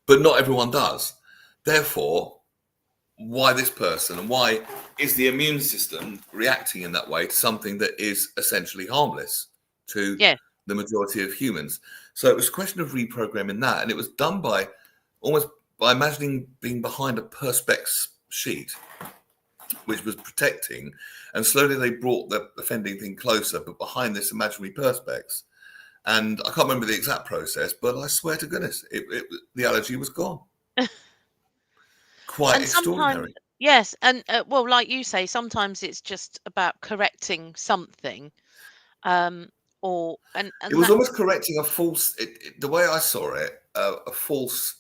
but not everyone does. Therefore, why this person, and why is the immune system reacting in that way to something that is essentially harmless to the majority of humans? So it was a question of reprogramming that, and it was done by almost by imagining being behind a perspex sheet, which was protecting, and slowly they brought the offending thing closer, but behind this imaginary perspex. And I can't remember the exact process, but I swear to goodness, the allergy was gone. Quite extraordinary. Yes, and well, like you say, sometimes it's just about correcting something, it was almost correcting a false. The way I saw it, a false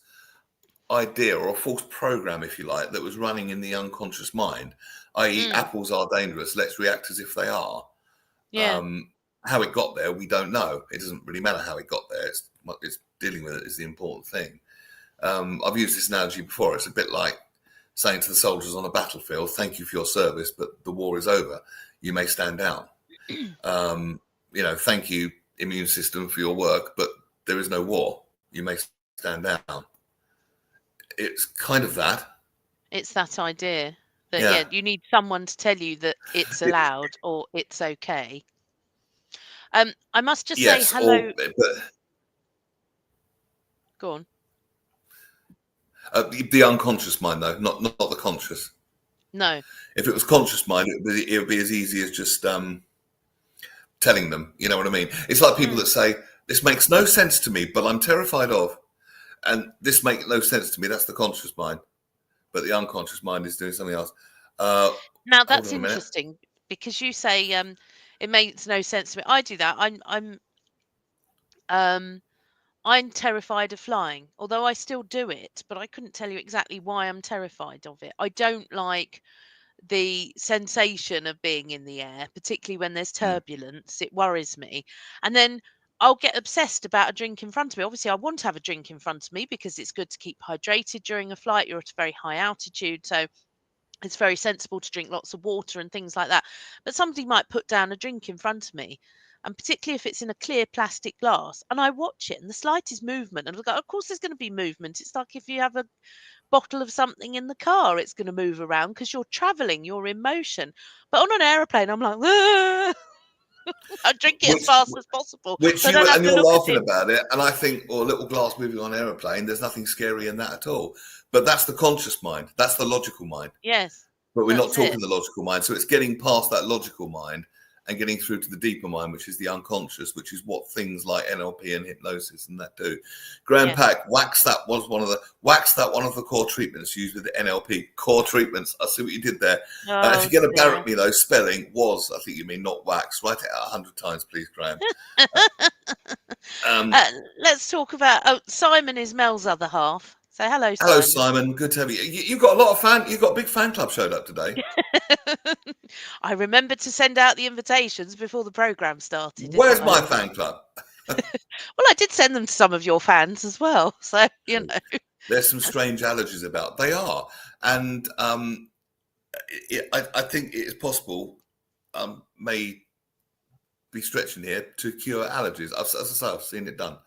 idea or a false program, if you like, that was running in the unconscious mind, i.e., apples are dangerous. Let's react as if they are. Yeah. How it got there, we don't know. It doesn't really matter how it got there. It's dealing with it is the important thing. I've used this analogy before. It's a bit like saying to the soldiers on a battlefield, "Thank you for your service, but the war is over. You may stand down." Thank you, immune system, for your work, but there is no war. You may stand down. It's kind of that. It's that idea that you need someone to tell you that it's allowed or it's okay. I must just say hello. Go on. The unconscious mind, though, not the conscious. No. If it was conscious mind, it would be as easy as just telling them. You know what I mean? It's like people that say, "This makes no sense to me, but I'm terrified of," and this makes no sense to me. That's the conscious mind, but the unconscious mind is doing something else. Now that's interesting because you say it makes no sense to me. I do that. I'm terrified of flying, although I still do it, but I couldn't tell you exactly why I'm terrified of it. I don't like the sensation of being in the air, particularly when there's turbulence. It worries me. And then I'll get obsessed about a drink in front of me. Obviously, I want to have a drink in front of me because it's good to keep hydrated during a flight. You're at a very high altitude, so it's very sensible to drink lots of water and things like that. But somebody might put down a drink in front of me, and particularly if it's in a clear plastic glass, and I watch it, and the slightest movement, and I go, of course there's going to be movement. It's like if you have a bottle of something in the car, it's going to move around because you're traveling, you're in motion. But on an aeroplane, I'm like, I drink it as fast as possible. And you're laughing about it, and I think, a little glass moving on an aeroplane, there's nothing scary in that at all. But that's the conscious mind. That's the logical mind. Yes. But we're not talking the logical mind. So it's getting past that logical mind and getting through to the deeper mind, which is the unconscious, which is what things like N.L.P and hypnosis and that do. Graham Pack, wax that one of the core treatments used with the N.L.P. Core treatments. I see what you did there. If you're going to barrack me, though, spelling was, I think you mean not wax. Write it out 100 times, please, Graham. Let's talk about Simon is Mel's other half. So hello, Simon. Hello, Simon. Good to have you. You've got a lot of you've got a big fan club showed up today. I remembered to send out the invitations before the program started. Where's my fan club? Well, I did send them to some of your fans as well. So, There's some strange allergies about. They are, and I think it is possible. May be stretching here to cure allergies. As I say, I've seen it done.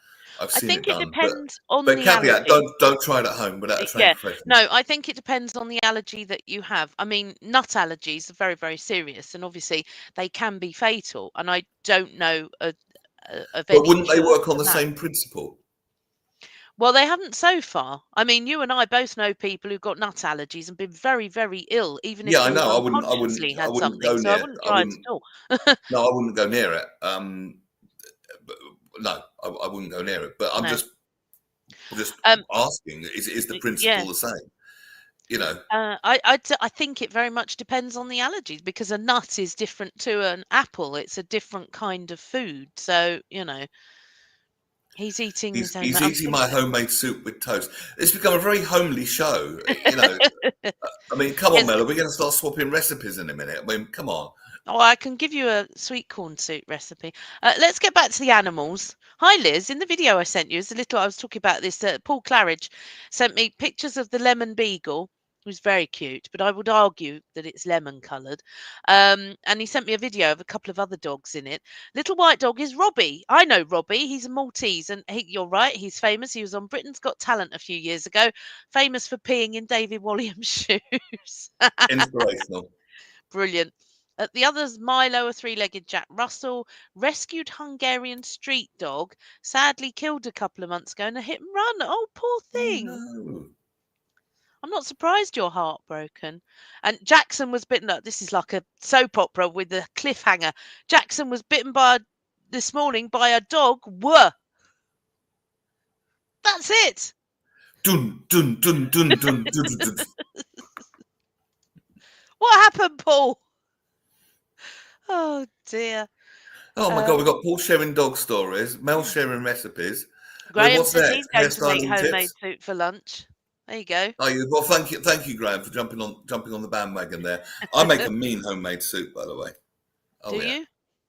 I've I seen it think it done, depends on but the caveat: allergy. don't try it at home without a trained Yeah, professional. no, I think it depends on the allergy that you have. I mean, nut allergies are very, very serious, and obviously they can be fatal. And I don't know of But any wouldn't they cure work on for the that. same principle? Well, they haven't so far. I mean, you and I both know people who've got nut allergies and been very, very ill, even if Yeah, I they've know. unconsciously I had wouldn't something. go So I near. wouldn't I try it wouldn't. at all. No, I wouldn't go near it. But, no, I wouldn't go near it. But I'm No. just Um, asking: is the yeah. principle the same? You know, I think it very much depends on the allergies because a nut is different to an apple. It's a different kind of food. So, he's eating his own. he's I'm eating my homemade soup with toast. It's become a very homely show. You know, I mean, come on, Yes. Mel. We're going to start swapping recipes in a minute. I mean, come on. Oh, I can give you a sweet corn soup recipe. Let's get back to the animals. Hi, Liz. In the video I sent you, I was talking about this. Paul Claridge sent me pictures of the lemon beagle, who's very cute, but I would argue that it's lemon coloured. And he sent me a video of a couple of other dogs in it. Little white dog is Robbie. I know Robbie. He's a Maltese, and you're right. He's famous. He was on Britain's Got Talent a few years ago, famous for peeing in David Walliams' shoes. Inspirational. Brilliant. The others, Milo, a three-legged Jack Russell, rescued Hungarian street dog, sadly killed a couple of months ago in a hit and run. Oh, poor Oh thing. no. I'm not surprised you're heartbroken. And Jackson was bitten. Look, this is like a soap opera with a cliffhanger. Jackson was bitten this morning by a dog. Whoa. That's it. Dun dun dun dun dun dun dun. Dun. What happened, Paul? Oh, dear. Oh my God, we've got Paul sharing dog stories, Mel Mm. sharing recipes. Graham What's says next? he's going to make Hairstyling homemade tips. soup for lunch. There you go. Oh, well, thank you, Graham, for jumping on the bandwagon there. I make a mean homemade soup, by the way. Do Oh yeah, you?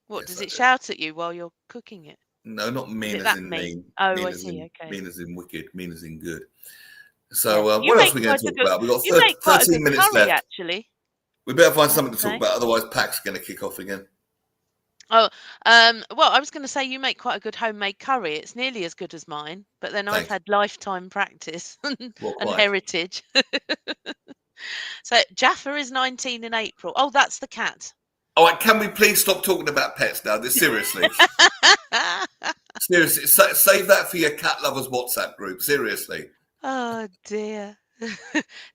What, yes does I it do. shout at you while you're cooking it? No, not Is mean it as that in mean? mean, Oh, I see. Okay. mean as in wicked, mean as in good. Yeah. So You what else make are we going quite to a talk good about? We've got you make quite a 13 good minutes curry left. actually, We better find I have something to to talk say. about, otherwise Pack's going to kick off again. Oh, well, I was going to say you make quite a good homemade curry. It's nearly as good as mine, but then I've Thanks. had lifetime practice Well, and quite. heritage. So Jaffa is 19 in April. Oh, that's the cat. All right, can we please stop talking about pets now? Seriously. Seriously, save that for your cat lovers WhatsApp group. Seriously. Oh dear.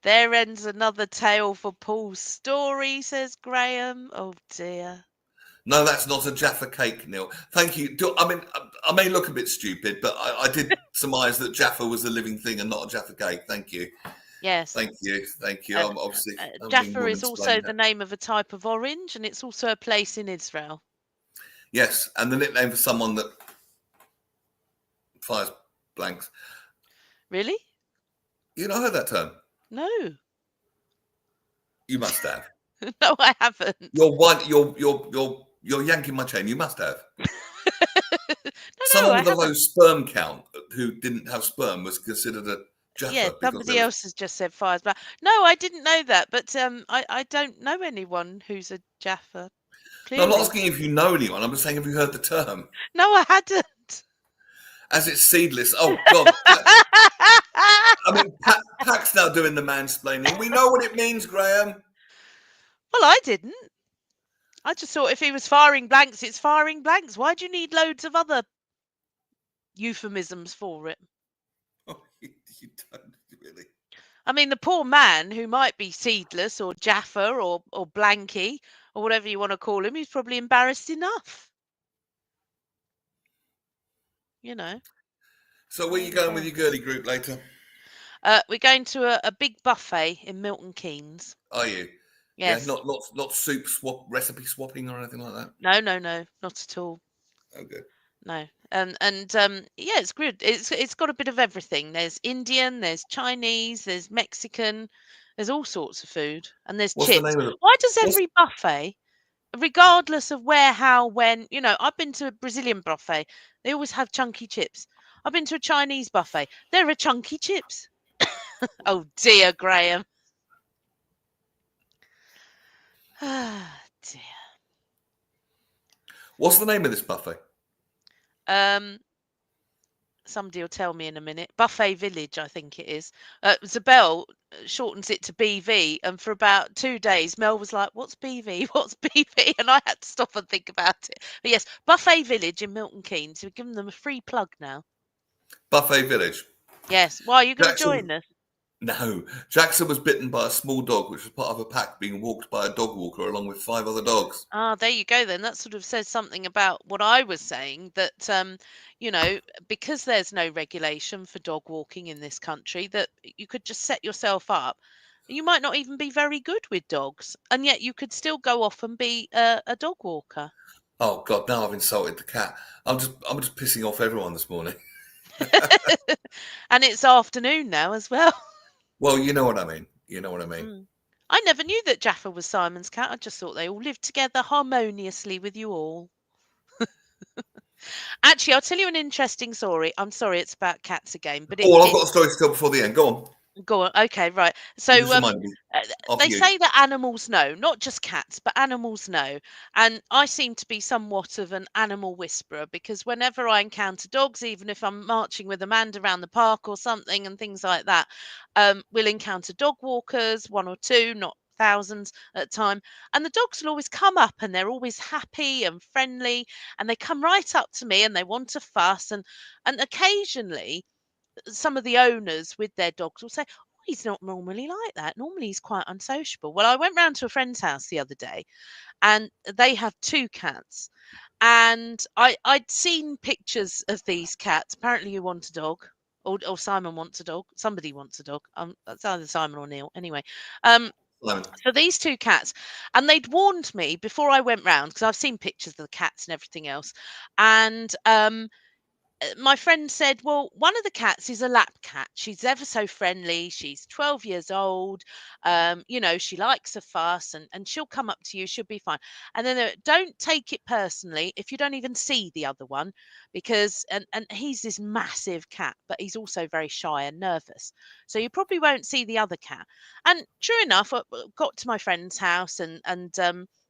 There ends another tale for Paul's story, says Graham. Oh dear. No, that's not a Jaffa cake, Neil. Thank you. I mean, I may look a bit stupid, but I did surmise that Jaffa was a living thing and not a Jaffa cake. Thank you. Yes. Thank you. Thank you. And I'm obviously I'm being Jaffa woman is also explained the that. name of a type of orange, and it's also a place in Israel. Yes, and the nickname for someone that fires blanks. Really? You not heard that term? No. You must have. No, I haven't. You're yanking my chain. You must have. No, Someone I with a low haven't. sperm count who didn't have sperm was considered a Yeah, Jaffa because there somebody was. else has just said fires back. No, I didn't know that, but I don't know anyone who's a Jaffa. No, I'm not Clearly. asking if you know anyone. I'm just saying, have you heard the term? No, I hadn't. As it's seedless. Oh God. I mean, Pack's now doing the mansplaining. We know what it means, Graham. Well, I didn't. I just thought if he was firing blanks, it's firing blanks. Why do you need loads of other euphemisms for it? Oh, you don't really. I mean, the poor man who might be seedless or Jaffa or Blanky or whatever you want to call him, he's probably embarrassed enough. You know. So where There you we going go. with your girly group later? We're going to a big buffet in Milton Keynes. Are you? Yeah, Yes. not soup recipe swapping or anything like that. No, not at all. Oh, good. No. And yeah, it's good. It's got a bit of everything. There's Indian, there's Chinese, there's Mexican, there's all sorts of food, and there's What's the chips. name of it? Why does What's every buffet, regardless of where, how, when, I've been to a Brazilian buffet, they always have chunky chips. I've been to a Chinese buffet, there are chunky chips. Oh dear, Graham. Ah, dear. What's the name of this buffet? Um, Somebody will tell me in a minute. Buffet Village, I think it is. Zabel shortens it to BV, and for about 2 days, Mel was like, "What's BV? What's BV?" And I had to stop and think about it. But yes, Buffet Village in Milton Keynes. We're giving them a free plug now. Buffet Village. Yes. Why are you going to Jackson. join us? No, Jackson was bitten by a small dog, which was part of a pack being walked by a dog walker along with 5 other dogs. Ah, there you go then. That sort of says something about what I was saying that, you know, because there's no regulation for dog walking in this country, that you could just set yourself up. You might not even be very good with dogs, and yet you could still go off and be a dog walker. Oh God! Now I've insulted the cat. I'm just pissing off everyone this morning. And it's afternoon now as well. Well, you know what I mean. You know what I mean. Mm. I never knew that Jaffa was Simon's cat. I just thought they all lived together harmoniously with you all. Actually, I'll tell you an interesting story. I'm sorry it's about cats again, but Oh, well, I've got a story to tell before the end. Go on. go on. Okay, right. You So just reminded me. uh, After they you. say that animals know, not just cats, but animals know. And I seem to be somewhat of an animal whisperer because whenever I encounter dogs, even if I'm marching with Amanda around the park or something and things like that, we'll encounter dog walkers, one or two, not thousands at a time. And the dogs will always come up and they're always happy and friendly and they come right up to me and they want to fuss and occasionally some of the owners with their dogs will say, "Oh, he's not normally like that. Normally he's quite unsociable." Well, I went round to a friend's house the other day and they have two cats. And I'd seen pictures of these cats. Apparently, you want a dog, or Simon wants a dog. Somebody wants a dog. That's either Simon or Neil. Anyway, um, Simon. so these two cats, and they'd warned me before I went round because I've seen pictures of the cats and everything else, and my friend said, "Well, one of the cats is a lap cat. She's ever so friendly. She's 12 years old. You know, she likes a fuss and she'll come up to you. She'll be fine." And then don't take it personally if you don't even see the other one because, and he's this massive cat, but he's also very shy and nervous. So you probably won't see the other cat. And true enough, I got to my friend's house and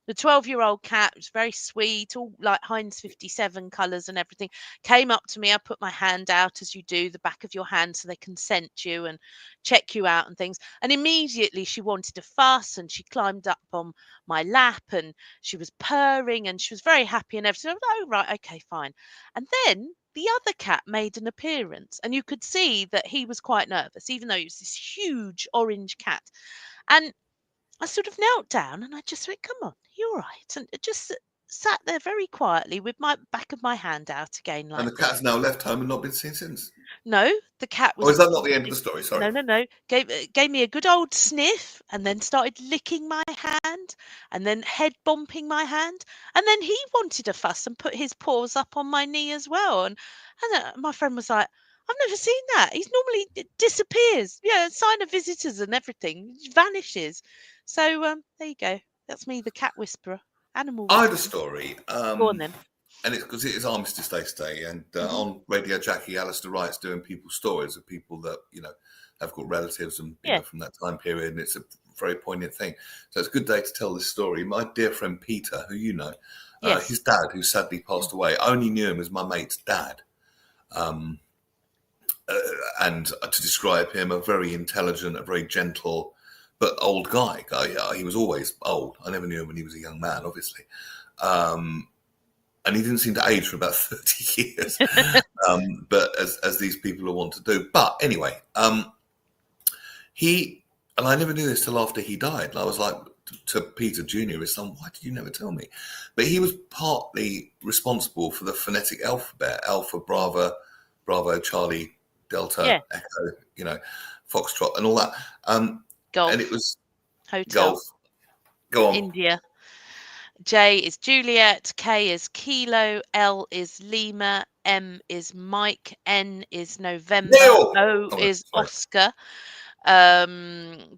the 12-year-old cat was very sweet, all like Heinz 57 colours and everything came up to me. I put my hand out as you do, the back of your hand, so they can scent you and check you out and things. And immediately she wanted to fuss and she climbed up on my lap and she was purring and she was very happy and everything. I was, oh, right, okay, fine. And then the other cat made an appearance and you could see that he was quite nervous, even though he was this huge orange cat. And I sort of knelt down and I just went, "Come on, you're right." And it just sat there very quietly with my back of my hand out again And like the this. cat's now left home and not been seen since. No, the cat Oh, was is that not the end of the story? Sorry. no, no, no. Gave me a good old sniff and then started licking my hand and then head bumping my hand. And then he wanted a fuss and put his paws up on my knee as well. And my friend was like, "I've never seen that. He's normally disappears. Yeah, sign of visitors and everything. He vanishes." So there you go. That's me, the cat whisperer, animal I had a whisperer. story, Go on then. and it's because it is Armistice Day today, and Hmm. on Radio Jackie, Alistair Wright's doing people's stories of people that have got relatives and Yeah. from that time period, and it's a very poignant thing. So it's a good day to tell this story. My dear friend Peter, who you know, Yes. his dad, who sadly passed away, I only knew him as my mate's dad. Um, and to describe him, a very intelligent, a very gentle, but old guy. He was always old. I never knew him when he was a young man, obviously. And he didn't seem to age for about 30 years, but as these people are wont to do. But anyway, and I never knew this till after he died. And I was like, to Peter Jr., his son, "Why did you never tell me?" But he was partly responsible for the phonetic alphabet: Alpha, Bravo, Charlie, Delta, Yeah. Echo, Foxtrot, and all that. And it Golf. was Hotel. golf. Go on. India. J is Juliet, K is Kilo, L is Lima, M is Mike, N is November, Neil! O Oh, is sorry. Oscar,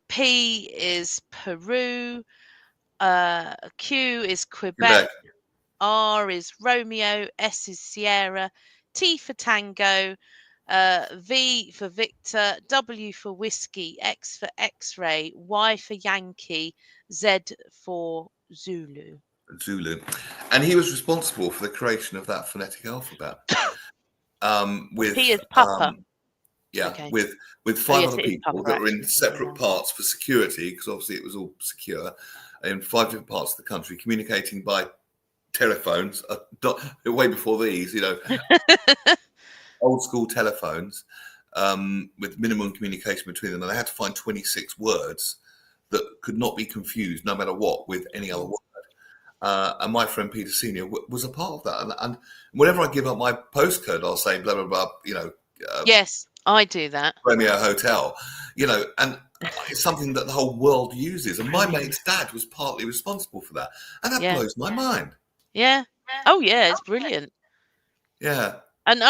P is Peru, Q is Quebec, Quebec. R is Romeo, S is Sierra, T for Tango, V for Victor, W for Whiskey, X for X-ray, Y for Yankee, Z for Zulu. Zulu. And he was responsible for the creation of that phonetic alphabet. P is With Papa. yeah, Okay. with Oh, 5 yes, other it is people Papa, that were in actually. separate parts for security, because obviously it was all secure, in 5 different parts of the country, communicating by telephones, way before these, old school telephones, with minimum communication between them. And they had to find 26 words that could not be confused, no matter what, with any other word. And my friend Peter Senior was a part of that. And whenever I give up my postcode, I'll say blah blah blah. Yes, I do that. Romeo Hotel. And it's something that the whole world uses. And my mate's dad was partly responsible for that, and that blows my mind. Yeah. Oh, yeah, it's brilliant. Yeah, And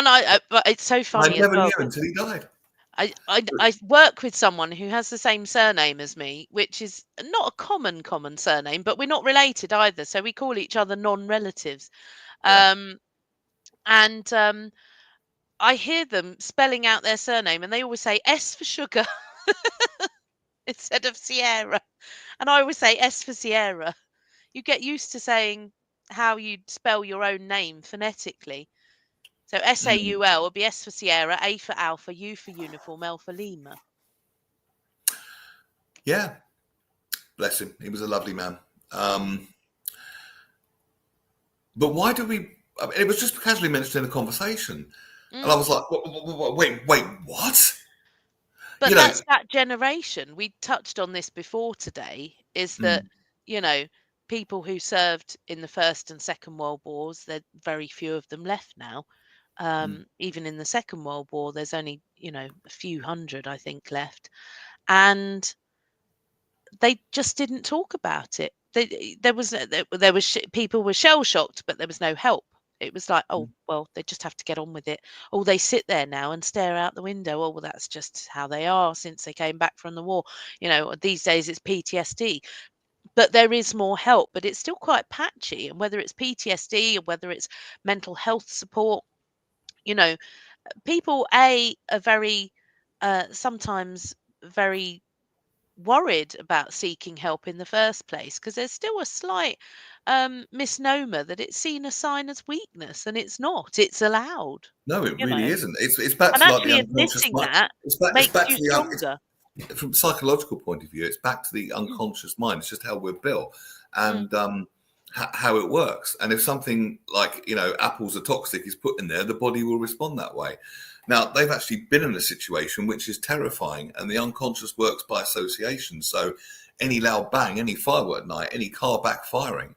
but it's so I funny as never well. knew until he died. I work with someone who has the same surname as me, which is not a common surname, but we're not related either, so we call each other non-relatives. Yeah. And I hear them spelling out their surname, and they always say S for sugar instead of Sierra, and I always say S for Sierra. You get used to saying how you'd spell your own name phonetically. So SAUL would be S for Sierra, A for Alpha, U for Uniform, L for Lima. Yeah. Bless him. He was a lovely man. But why do we? I mean, it was just casually mentioned in the conversation, and I was like, "Wait, what?" But that's that generation. We touched on this before today. Is that people who served in the First and Second World Wars? There very few of them left now. Even in the Second World War, there's only a few hundred, I think, left, and they just didn't talk about it. There was people were shell shocked, but there was no help. It was like, oh well, they just have to get on with it. Oh, they sit there now and stare out the window. Oh well, that's just how they are since they came back from the war. These days it's PTSD. But there is more help, but it's still quite patchy. And whether it's PTSD or whether it's mental health support, people are very sometimes very worried about seeking help in the first place because there's still a slight misnomer that it's seen a sign as weakness, and it's not. It's allowed. No, it really isn't. It's back And to like the actually unconscious admitting mind. that It's makes back you to the stronger. from a psychological point of view. It's back to the unconscious mind. It's just how we're built and how it works. And if something like apples are toxic is put in there, the body will respond that way. Now they've actually been in a situation which is terrifying, and the unconscious works by association. So any loud bang, any firework night, any car backfiring,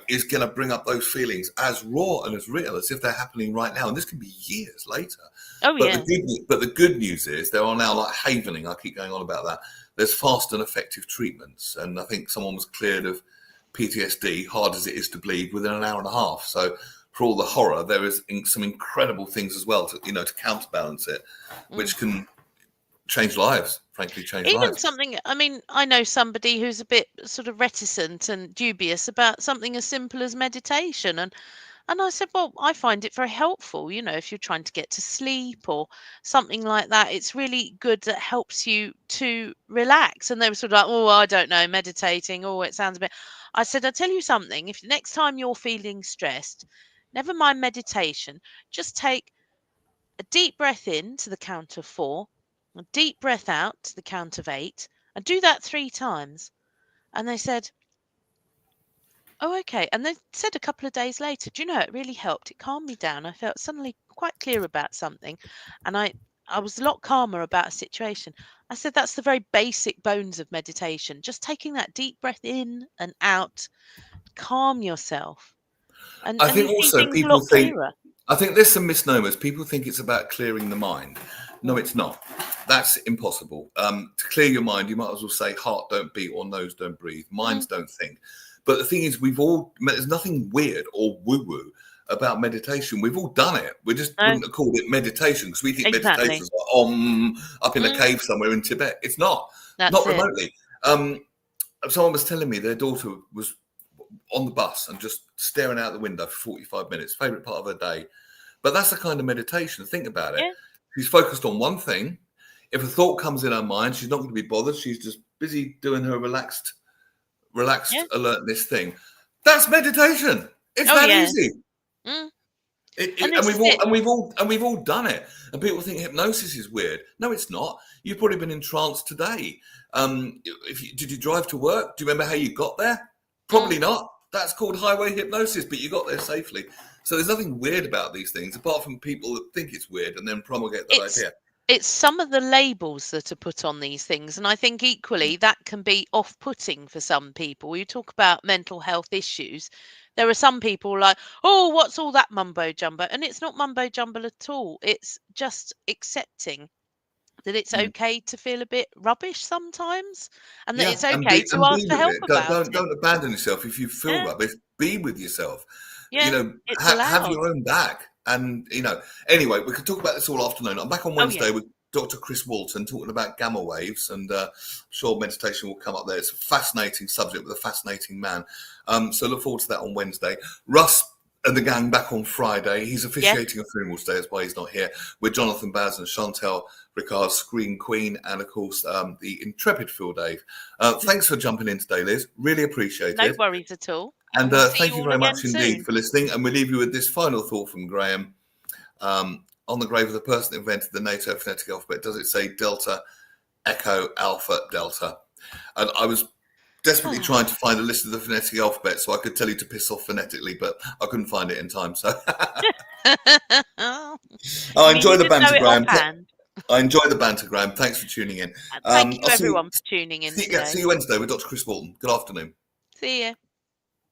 is going to bring up those feelings as raw and as real as if they're happening right now. And this can be years later. Oh, But yeah. the good news is there are now like havening. I keep going on about that. There's fast and effective treatments. And I think someone was cleared of PTSD, hard as it is to bleed, within an hour and a half. So for all the horror, there is some incredible things as well to counterbalance it, which can change lives, frankly, Even something, I mean, I know somebody who's a bit sort of reticent and dubious about something as simple as meditation. And I said, well, I find it very helpful, if you're trying to get to sleep or something like that. It's really good. That helps you to relax. And they were sort of like, oh, I don't know, meditating. Oh, it sounds a bit. I said, I'll tell you something. If next time you're feeling stressed, never mind meditation, just take a deep breath in to the count of 4, a deep breath out to the count of 8, and do that 3 times. And they said, oh, okay. And they said a couple of days later, do you know, it really helped. It calmed me down. I felt suddenly quite clear about something. And I was a lot calmer about a situation. I said, that's the very basic bones of meditation. Just taking that deep breath in and out, calm yourself. And I you think see also things a lot clearer. I think there's some misnomers. People think it's about clearing the mind. No, it's not. That's impossible. To clear your mind, you might as well say heart don't beat or nose don't breathe. Minds don't think. But the thing is, there's nothing weird or woo-woo about meditation. We've all done it. We just wouldn't have called it meditation because we think meditation is like up in a cave somewhere in Tibet. It's not. Not remotely. Someone was telling me their daughter was on the bus and just staring out the window for 45 minutes, favorite part of her day. But that's a kind of meditation. Think about it. Yeah. She's focused on one thing. If a thought comes in her mind, she's not going to be bothered. She's just busy doing her relaxed Yeah. alertness thing. That's meditation. It's Oh that yeah. easy. Mm. And And this is it. we've all done it. And people think hypnosis is weird. No, it's not. You've probably been in trance today. Did you drive to work? Do you remember how you got there? Probably not. That's called highway hypnosis, but you got there safely. So there's nothing weird about these things, apart from people that think it's weird and then promulgate that idea. It's some of the labels that are put on these things, and I think equally that can be off-putting for some people. You talk about mental health issues. There are some people like, oh, what's all that mumbo jumbo? And it's not mumbo jumbo at all. It's just accepting that it's okay to feel a bit rubbish sometimes, and that it's okay to ask Be for with help it. about it. Don't abandon yourself if you feel Yeah, rubbish. Be with yourself. yeah, it's Have allowed. your own back. And anyway, we could talk about this all afternoon. I'm back on Oh yeah, Wednesday with Dr. Chris Walton talking about gamma waves, and I'm sure meditation will come up there. It's a fascinating subject with a fascinating man. So look forward to that on Wednesday. Russ and the gang back on Friday. He's yeah. officiating a funeral today, that's why he's not here. With Jonathan Baz and Chantel Ricard, Screen Queen, and of course the intrepid Phil Dave. Thanks for jumping in today, Liz. Really appreciate No it. worries at all. And We'll see thank you you all very again much indeed soon. for listening. And we leave you with this final thought from Graham. On the grave of the person that invented the NATO phonetic alphabet, does it say Delta, Echo, Alpha, Delta? And I was desperately trying to find a list of the phonetic alphabet so I could tell you to piss off phonetically, but I couldn't find it in time. So I enjoy the banter, Graham. I enjoy the banter, Graham. Thanks for tuning in. Thank you I'll everyone for tuning in today. see you Wednesday with Dr. Chris Walton. Good afternoon. See ya.